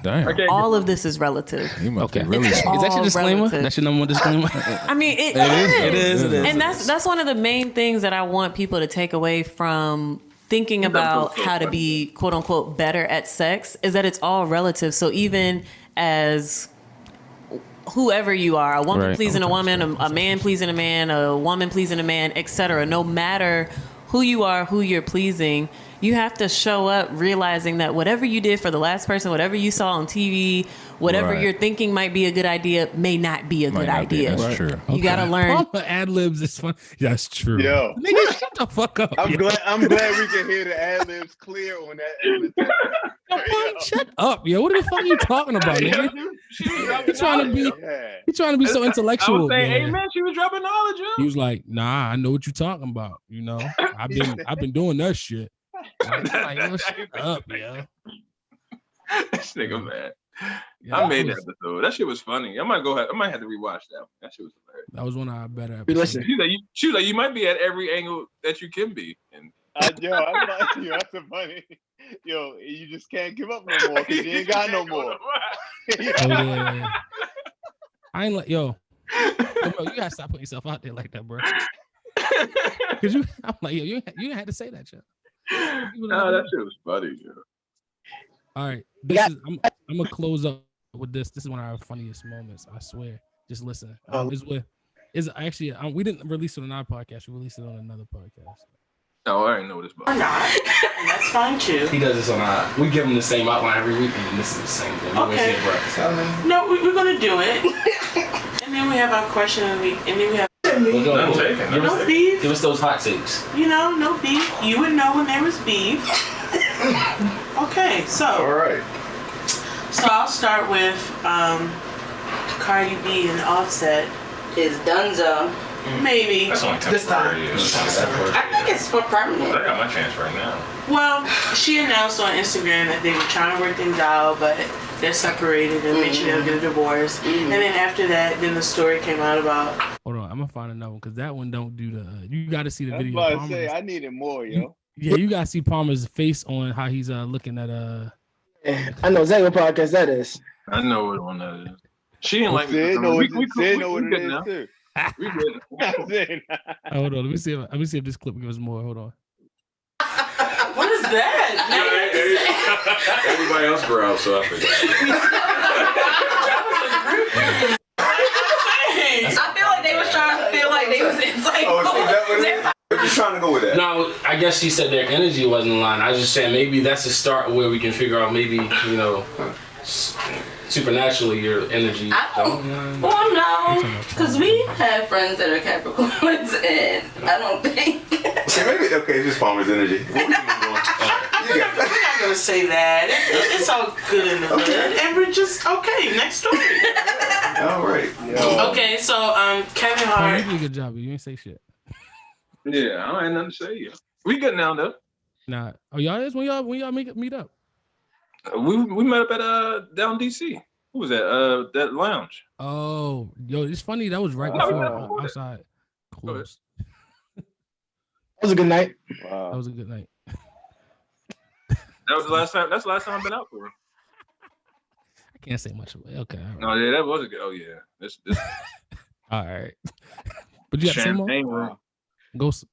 All of this is relative. Okay. Is that your disclaimer? Relative. That's your number one disclaimer? I mean, it is. And that's one of the main things that I want people to take away from thinking about how to be quote unquote better at sex, is that it's all relative. So even as whoever you are, a woman pleasing a woman, a man pleasing a man, a woman pleasing a man, etc., no matter who you are, who you're pleasing, you have to show up realizing that whatever you did for the last person, whatever you saw on TV, whatever you're thinking might be a good idea, may not be a good idea. That's true. You gotta learn. Ad libs is fun. That's true. Yo, nigga, shut the fuck up. I'm glad we can hear the ad libs clear on that. Shut up, yo. What the fuck are you talking about, nigga? He's trying to be so intellectual. I was saying, man. amen. She was dropping knowledge. Yo. He was like, nah, I know what you're talking about. You know, I've been doing that shit. Like, yo, shut up, yo. This nigga, man. Yeah, I made that episode. That shit was funny. I might have to rewatch that one. That shit was hilarious. That was one of our better episodes. Listen, she was like, you might be at every angle that you can be. And I'm like, yo, that's so funny. Yo, you just can't give up no more because you ain't got no more. Yeah. I ain't like, yo, you gotta stop putting yourself out there like that, bro. Cause I'm like, yo, you had to say that, yo. No, that shit was funny, yo. All right, I'm gonna close up with this. This is one of our funniest moments. I swear. Just listen. We didn't release it on our podcast. We released it on another podcast. Oh, I already know this. Or not. That's fine too. He does this on our. We give him the same outline every week, and this is the same thing. Okay. No, we're gonna do it, and then we have our question of the week, and then we have. No beef. Give us those hot takes. No beef. You would know when there was beef. Okay, so. All right. So I'll start with Cardi B and Offset. Is Dunzo. Maybe. That's only temporary. This time. I think it's for permanent. I got my chance right now. Well, she announced on Instagram that they were trying to work things out, but they're separated and eventually they'll get a divorce. And then after that, then the story came out about. Hold on, I'm gonna find another one because that one don't do the. You got to see the I was video. about to say, I needed more, yo. You got to see Palmer's face on how he's looking at I know exactly what podcast that is. I know what one that is. She didn't like me. We know what good it is now. too. We good. Hold on, let me see if this clip gives more. Hold on. What is that? Everybody else growled, so I figured. I feel like they was trying to feel like they was inside. Oh, is that what it is? We're just trying to go with that. No, I guess she said their energy wasn't in line. I was just saying maybe that's a start where we can figure out maybe, supernaturally your energy. Well, no, because we have friends that are Capricorns, and I don't think. See, maybe it's just Palmer's energy. We're not gonna say that. It's all good in the hood, and we're just okay. Next story. All right. Okay, so Kevin Hart. You did a good job. You ain't say shit. Yeah, I ain't nothing to say. Yeah, we good now though. Nah. Oh, y'all is when y'all meet up. We met up at down DC. Who was that? That lounge. Oh, yo, it's funny. That was right before outside closed. That was a good night. Wow. That was a good night. That was the last time. That's the last time I've been out for. I can't say much of it. Okay. Right. No, yeah, that was a good. Oh yeah, this. All right. But you got some more? Ghost.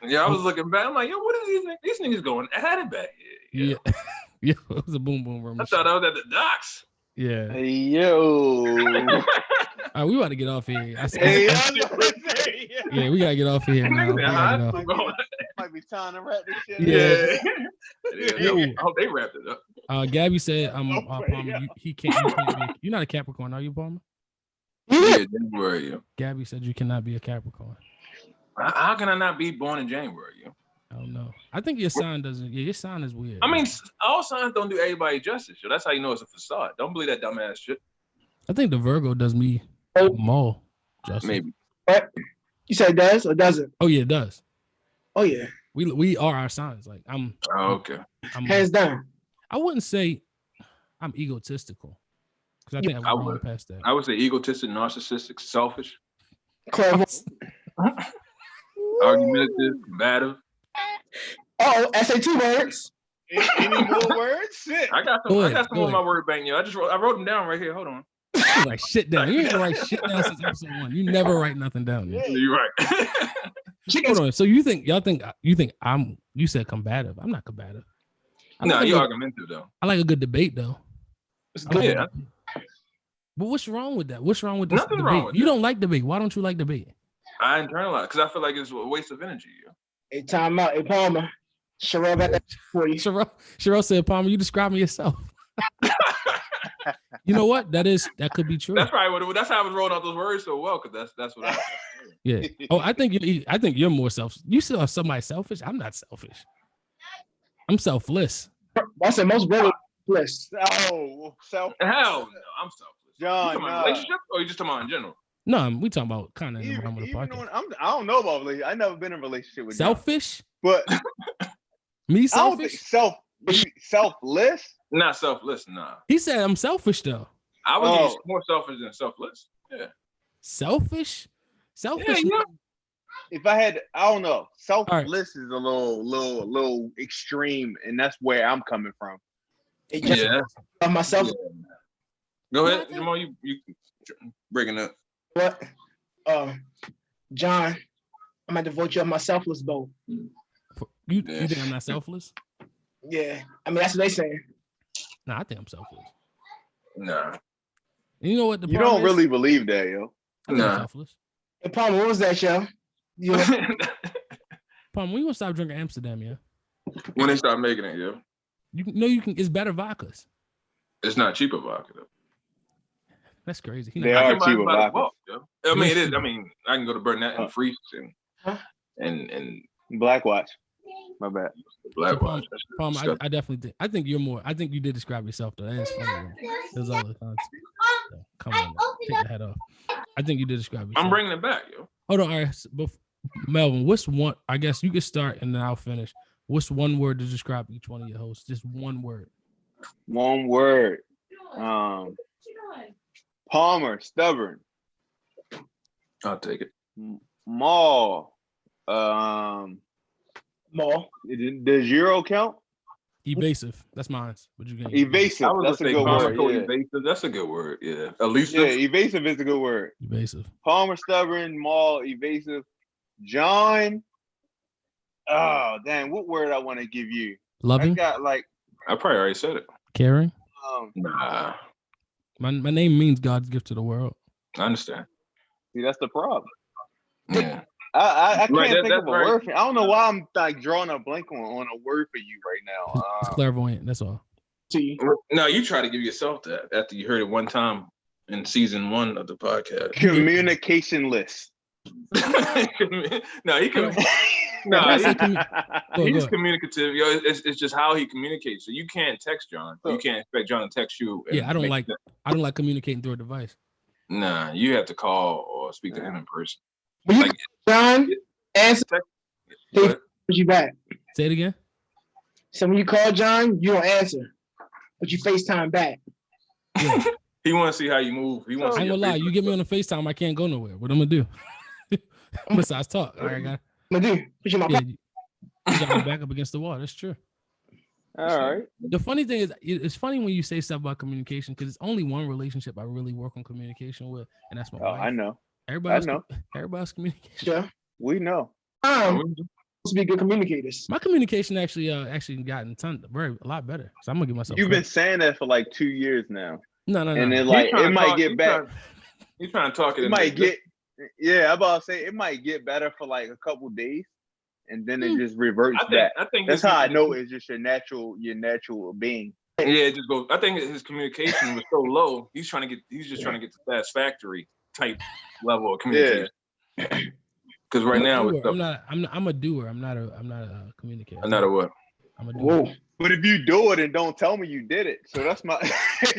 Yeah, I was looking back. I'm like, yo, what is these niggas going at it back here? Yeah. Yeah, it was a boom boom room. I thought I was at the docks. Yeah. Hey, yo. All right, we about to get off here. Yeah, we gotta get off here now. Might be time to wrap this shit. Yeah. I hope they wrapped it up. Gabby said, Palmer, you can't be. You're not a Capricorn, are you, Palmer? Yeah, January. Gabby said you cannot be a Capricorn. How can I not be born in January? I don't know. I think your sign doesn't. Yeah, your sign is weird. I mean, all signs don't do everybody justice. So that's how you know it's a facade. Don't believe that dumbass shit. I think the Virgo does me more justice. Maybe. What? You say it does or doesn't? Oh yeah, it does. Oh yeah. We are our signs. Like I'm. Oh, okay. Hands down. I wouldn't say I'm egotistical because I think I'm growing past that. I would say egotistic, narcissistic, selfish, clairvoyant, argumentative, combative. Oh, SAT words. Any more words? Shit. I got some more of my word bank. I wrote them down right here. Hold on. You like shit down. You ain't gonna write shit down since episode 1. You never write nothing down. Yeah, you're right. Hold on. So you said combative. I'm not combative. No, you're argumentative though. I like a good debate though. It's good. But what's wrong with that? What's wrong with this Nothing debate? wrong with You don't like debate. Why don't you like debate? I internalize because I feel like it's a waste of energy. Hey, time out. Hey, Palmer. Sherelle got that for you. Sherelle said, Palmer, you describe me yourself. You know what? That could be true. That's probably that's how I was rolling out those words so well, because that's what I. Yeah. Oh, I think you're more selfish. You still have somebody selfish. I'm not selfish. I'm selfless. I said most brothers selfless. Oh, selfish. Hell no, I'm selfless. John, you talking about relationship, or you just talking about in general? No, we talking about kind of in the realm of the podcast. I don't know about relationship. I never been in a relationship with selfish, John. But me selfish. Selfless. Not selfless. Nah. He said I'm selfish though. I would use more selfish than selfless. Yeah. Selfish. Selfish. Yeah. If I had, I don't know. Selfless is a little extreme, and that's where I'm coming from. Yeah. Myself. Yeah. Go ahead, Jamal. You breaking up. What? John, I'm at the vote you of my selfless boat. You think I'm not selfless? Yeah. I mean, that's what they saying. Nah, I think I'm selfless. Nah. And you know what? You don't really believe that, yo. Nah. Selfless. Hey, Palmer, what was that, yo? Palmer, when you gonna stop drinking Amsterdam, yeah? When they start making it, yo. You can. It's better vodkas. It's not cheaper vodka though. That's crazy. They are cheaper vodka. I mean, it is. I mean, I can go to Burnett and Freeze and Blackwatch. My bad. Blackwatch. Palmer, I definitely think. I think you're more. I think you did describe yourself though. That is funny. There's all the times. Come on, take your head off. I think you did describe yourself. I'm bringing it back, yo. Hold on, all right. Melvin, what's one? I guess you can start and then I'll finish. What's one word to describe each one of your hosts? Just one word. One word. Palmer, stubborn. I'll take it. Maul. Maul. Does Euro count? Evasive. That's mine. What you get? Evasive. That's a good word. Yeah. Evasive. That's a good word. Yeah. Elusive. Yeah, evasive is a good word. Evasive. Palmer, stubborn. Maul, evasive. John. Oh, damn. What word I want to give you? Loving. I got like. I probably already said it. Caring. Nah. My name means God's gift to the world. I understand. See, that's the problem. Yeah. I can't think of a word for. I don't know why I'm like drawing a blank on a word for you right now. It's clairvoyant. That's all. No, you try to give yourself that after you heard it one time in season 1 of the podcast. Communicationless. No, he can. No, he's communicative. Yo, it's just how he communicates. So you can't text John. You can't expect John to text you. Yeah, I don't like communicating through a device. Nah, you have to call or speak to him in person. Like, John, answer. He put you back. Say it again. So when you call John, you don't answer, but you FaceTime back. Yeah. He want to see how you move. He wants. I ain't gonna lie. You get me on the FaceTime, I can't go nowhere. What I'm gonna do? Besides talk. All right, guy. I'm gonna do. Put you my back. You got my back up against the wall. That's true. All right. The funny thing is, it's funny when you say stuff about communication because it's only one relationship I really work on communication with, and that's my wife. I know. Everybody's communication. Yeah, we know. Supposed to be good communicators. My communication actually gotten a lot better. So I'm gonna give myself. You've been saying that for like 2 years now. No. And then like it might get back. He's trying to talk it. It might get. Yeah, I'm about to say it might get better for like a couple days, and then it just reverts back. I think that's how I know it's just your natural being. Yeah, it just goes. I think his communication was so low. He's just trying to get to satisfactory type level of communication. Because right now, I'm a doer. I'm not a communicator. I'm not a what? I'm a doer. Whoa. But if you do it and don't tell me you did it, so that's my. That's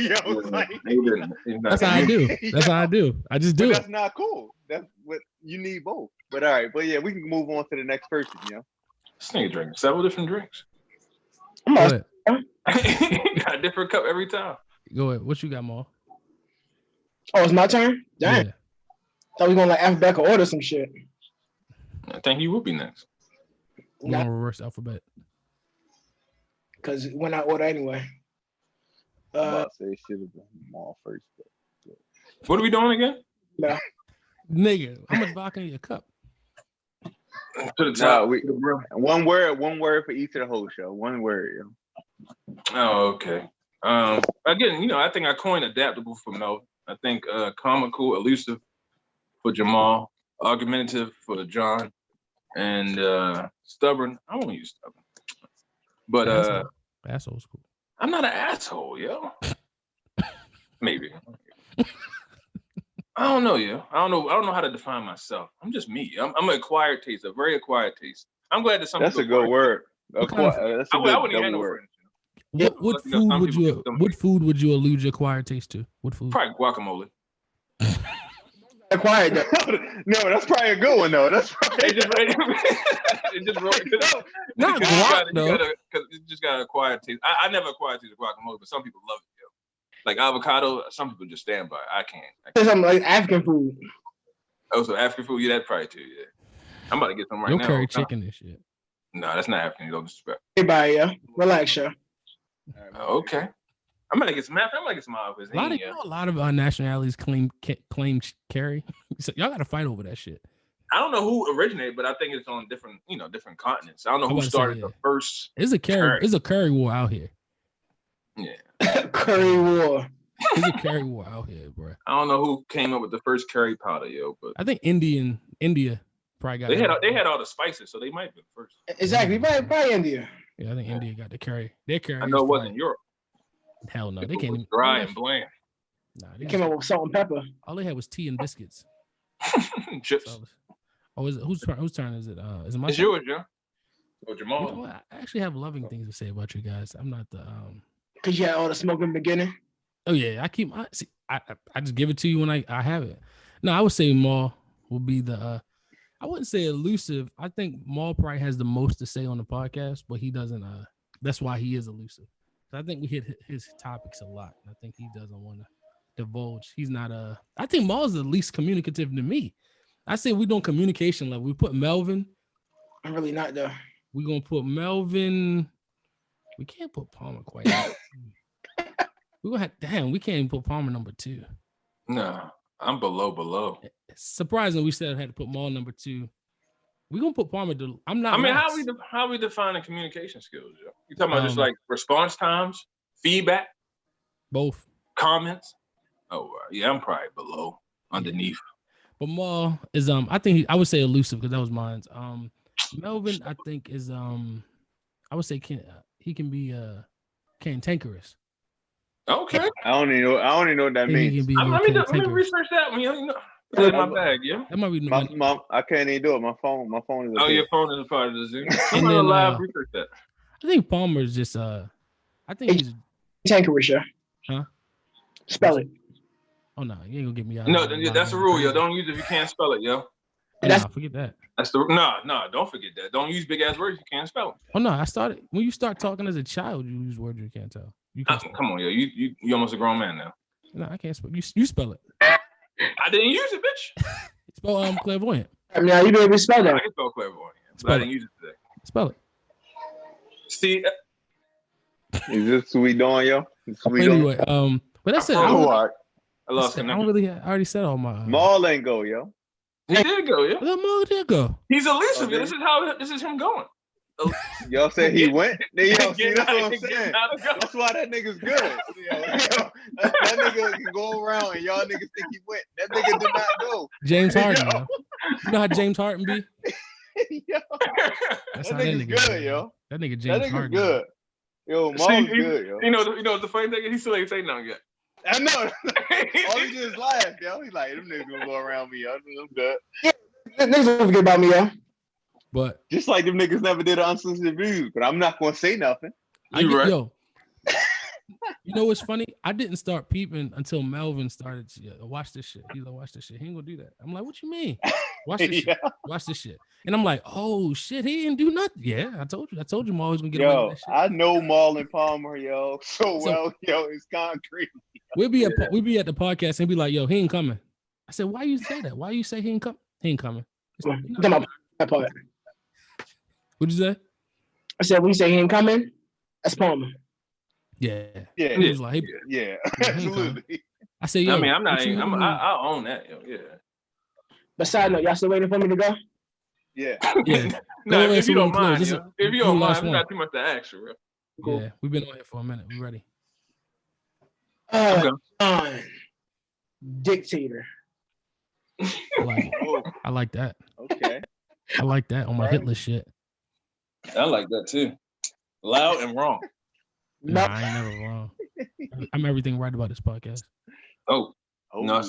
how I do. That's how I do. I just do it. That's not cool. That's what you need both. But all right, but yeah, we can move on to the next person. This nigga drinking several different drinks. Got a different cup every time. Go ahead. What you got, Maul? Oh, it's my turn. Dang. Yeah. Thought we gonna like alphabetical order some shit. I think he will be next. We're gonna reverse alphabet. Because we're not order anyway. I'm about to say should have been Maul first. But... What are we doing again? No. Nigga, how much vodka in your cup? To the top. One word for each of the whole show. One word, Oh, okay. Again, I think I coined adaptable for Mel. I think comical, elusive for Jamal, argumentative for John, and stubborn. I won't use stubborn. But asshole's cool. I'm not an asshole, yo. Maybe. I don't know, yo. I don't know how to define myself. I'm just me. I'm an acquired taste, a very acquired taste. I'm glad that some. That's a good word. That's a good double word. What food would you allude your acquired taste to? What food? Probably guacamole. Acquired. No, that's probably a good one though. That's probably it just not guac though. Because it just got an acquired taste. I never acquired taste of guacamole, but some people love it. Yo. Like avocado, some people just stand by it. I can't. Something like African food. Oh, so African food? Yeah, that probably too. Yeah, I'm about to get some right now. Curry chicken and shit. No, that's not African. You don't disrespect. Everybody, relax, yo. Okay. I'm gonna get some olives. A lot of nationalities claim carry. So y'all got to fight over that shit. I don't know who originated, but I think it's on different continents. I don't know who started the first. It's a curry war out here. Yeah, curry war. It's a curry war out here, bro. I don't know who came up with the first curry powder, yo, but I think India probably got. They had all the spices, so they might have been first. Exactly, probably India. Yeah, I think India got the curry. Their curry. I know it wasn't Europe. Hell no, they can't even. Dry and bland. Nah, they came up with salt and pepper. All they had was tea and biscuits. Chips. Is it whose turn is it? Is it my turn? It's yours, Joe. Or Jamal. You know what? I actually have loving things to say about you guys. I'm not the Cause you had all the smoke in the beginning. Oh yeah, I just give it to you when I have it. No, I would say Maul will be the I wouldn't say elusive. I think Maul probably has the most to say on the podcast, but he doesn't that's why he is elusive. I think we hit his topics a lot. I think he doesn't want to divulge. He's not I think Maul's the least communicative to me. I say we don't communication level. We put Melvin. I'm really not though. We're gonna put Melvin. We can't put Palmer quite yet. We can't even put Palmer number 2. No, I'm below. It's surprising we said I had to put Maul number 2. We're gonna put Palmer to I'm not. I mean, how we defining communication skills, Joe? You talking about just like response times, feedback, both comments? Oh yeah, I'm probably below, underneath. But Maul is I think I would say elusive because that was mine. Melvin I think is I would say he can be cantankerous. Okay. I don't even know what that means. Let me research that one. Put it in my bag, yeah. That might be I can't even do it. My phone is. Oh, your phone is a part of the Zoom. I'm gonna live research that. I think Palmer is just I think he's cantankerous, yeah. Huh? Spell it. Oh no, you ain't gonna get me out. No, that's a rule, yo. Don't use it if you can't spell it, yo. Forget that. That's the no. Don't forget that. Don't use big ass words you can't spell them. Oh no, when you start talking as a child, you use words you can't tell. Come on, yo. You almost a grown man now. No, I can't spell. You spell it. I didn't use it, bitch. Spell clairvoyant. I mean, you be able to spell that. I can spell clairvoyant, but I didn't use it today. Spell it. See. Is this what we doing, yo? Anyway, but that's it. I lost connection. I already said all my. Maul ain't go, yo. He did go, yeah. Maul did go. He's elusive. This is him going. Y'all said he went. Yo, see, that's what I'm saying. That's why that nigga's good. That nigga can go around and y'all niggas think he went. That nigga did not go. James Harden, yo. You know how James Harden be? Yo. That's That how nigga's good, yo. That nigga James Harden. Good. Yo, Maul's good, yo. You know the funny thing is he still ain't saying nothing yet. I know. All he did is laugh, yo. He's like, them niggas gonna go around me, yo. I'm good. Yeah, niggas don't forget about me, yo. But just like them niggas never did an unsolicited reviews, but I'm not gonna say nothing. Right. Yo, you know what's funny? I didn't start peeping until Melvin started to watch this shit. He's like, watch this shit. He ain't gonna do that. I'm like, what you mean? Watch this shit. Watch this shit. And I'm like, oh shit, he didn't do nothing. Yeah, I told you. I'm always gonna get away with that shit. I know Maul and Palmer, yo, so well, yo, it's concrete. We'll be at the podcast and be like, yo, he ain't coming. I said, why you say that? Why you say he ain't coming? He ain't coming. What'd you say? I said, when you say he ain't coming, that's Palmer. Yeah. Yeah. He was like, yeah, absolutely. I said, yo, I mean, I own that, yo. Yeah. But side note, y'all still waiting for me to go? Yeah. Yeah. No, if you don't mind, if you don't mind, we got too much to ask you, real. Cool. Yeah, we've been on here for a minute. We ready? Dictator. I like that. Okay. I like that on my Hitler shit. I like that too. Loud and wrong. Nah, I ain't never wrong. I'm everything right about this podcast. Oh. No.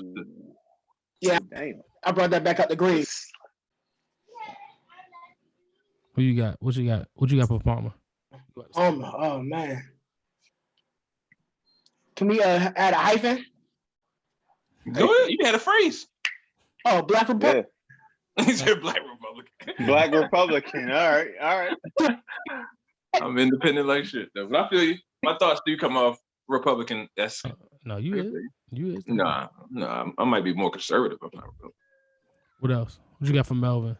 Yeah. Damn. I brought that back up the grave. Who you got? What you got? What you got for Palmer? Oh man. Can we add a hyphen? Go ahead. You had a phrase. Oh, Black Republican. Yeah. He said Black Republican. Black Republican. All right. I'm independent like shit, though. But I feel you. My thoughts do come off Republican-esque. No, you is. You is. Nah. I might be more conservative. I'm not Republican. What else? What you got for Melvin?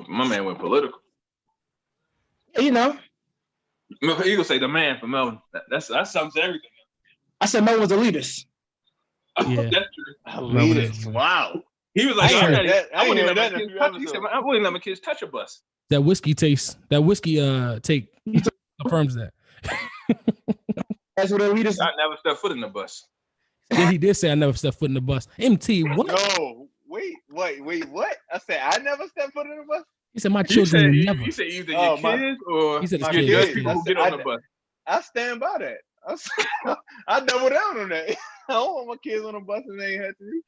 My man went political. You know. You gonna say the man for Melvin. That sums everything. I said Melvin's elitist. Yeah. That's true. Elitist. Wow. He was like, I wouldn't let my kids touch a bus. That whiskey take affirms that. That's what elitist. I never stepped foot in the bus. Yeah, he did say I never stepped foot in the bus. MT, what? No, wait, what? I said I never stepped foot in the bus. He said my children you never. You said either your kids or he said your kids. people get on the bus. I stand by that. I double down on that. I don't want my kids on the bus and they ain't had to do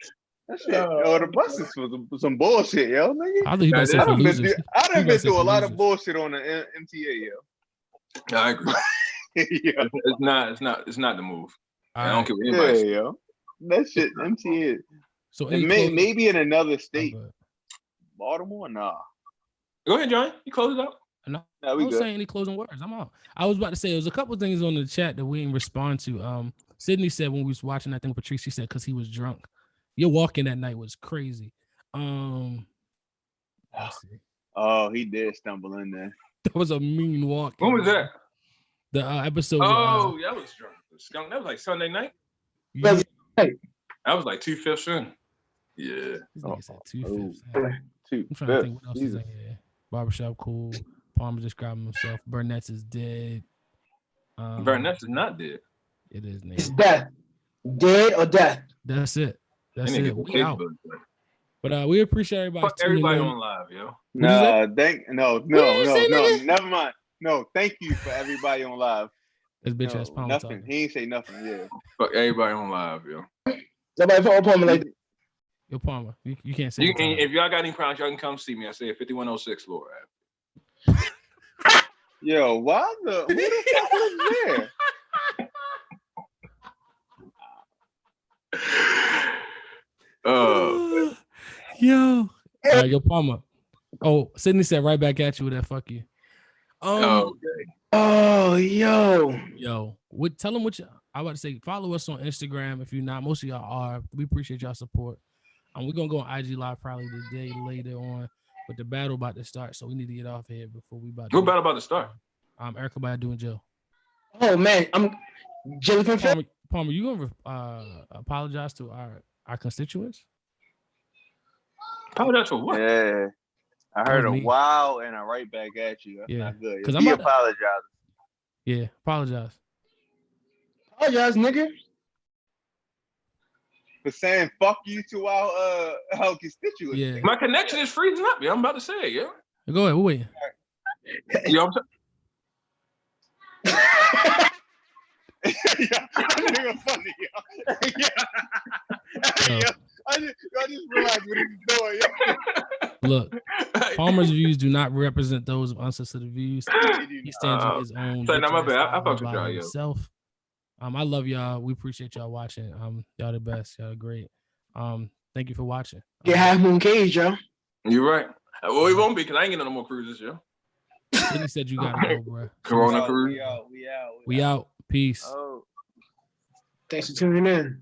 that shit. The buses was some bullshit, yo, nigga. I done been through a lot of bullshit on the MTA, yo. I agree. Yeah. It's not the move. I don't care what anybody says. Yo. That shit, MTA. So maybe in another state. Baltimore, nah. Go ahead, John. You close it out. No, I don't say any closing words. I'm out. I was about to say there was a couple of things on the chat that we didn't respond to. Sydney said when we was watching that thing with Patrice, she said because he was drunk. Your walk-in that night was crazy. Oh, he did stumble in there. That was a mean walk. When was that? The episode. Oh, yeah, I was drunk. That was like Sunday night. Yeah. I was like 2/5 in. Yeah. Said 2/5. I'm trying to think what else is in here. Barbershop cool. Palmer describing himself. Burnett's is dead. Burnett's is not dead. It is. It's death. Dead or death. That's it. That's it. We out. But we appreciate everybody. Fuck everybody on live, yo. No. Never mind. No, thank you for everybody on live. This bitch ass Palmer nothing. talking. He ain't say nothing. Yeah. Fuck everybody on live, yo. Somebody follow Palmer like Yo, Palmer, you can't say. If y'all got any problems, y'all can come see me. I say 5106 Laura. Yo, who the fuck was there? Yo, yo, Palmer. Oh, Sydney said right back at you with that. Fuck you. Yo. Tell them what I about to say. Follow us on Instagram if you're not. Most of y'all are. We appreciate y'all support. We're gonna go on IG Live probably the day later on, but the battle about to start, so we need to get off here before we about. What battle about to start? Erykah Badu and Jill. Oh man, I'm Jill from Palmer, you gonna apologize to our constituents? Apologize for what? Yeah, I heard a wow and a right back at you. That's not good. Because I'm apologizing. Yeah, apologize. Apologize, nigga. For saying fuck you to our constituents. Yeah. My connection is freezing up. Yeah, I'm about to say it. Yeah. Go ahead. We're waiting. Yo, nigga funny, yo. Yeah. I just realized what he's doing. Yo. Look, Palmer's views do not represent those of Unsolicited Views. He stands on his own. So, my bad. I fucked with y'all, yo. Himself. I love y'all. We appreciate y'all watching. Y'all the best. Y'all great. Thank you for watching. Get Half Moon Cage, yo. You're right. Well, it won't be because I ain't getting no more cruises, yo. Sydney said you gotta go, bro. Corona cruise. We out. Peace. Oh. Thanks for tuning in.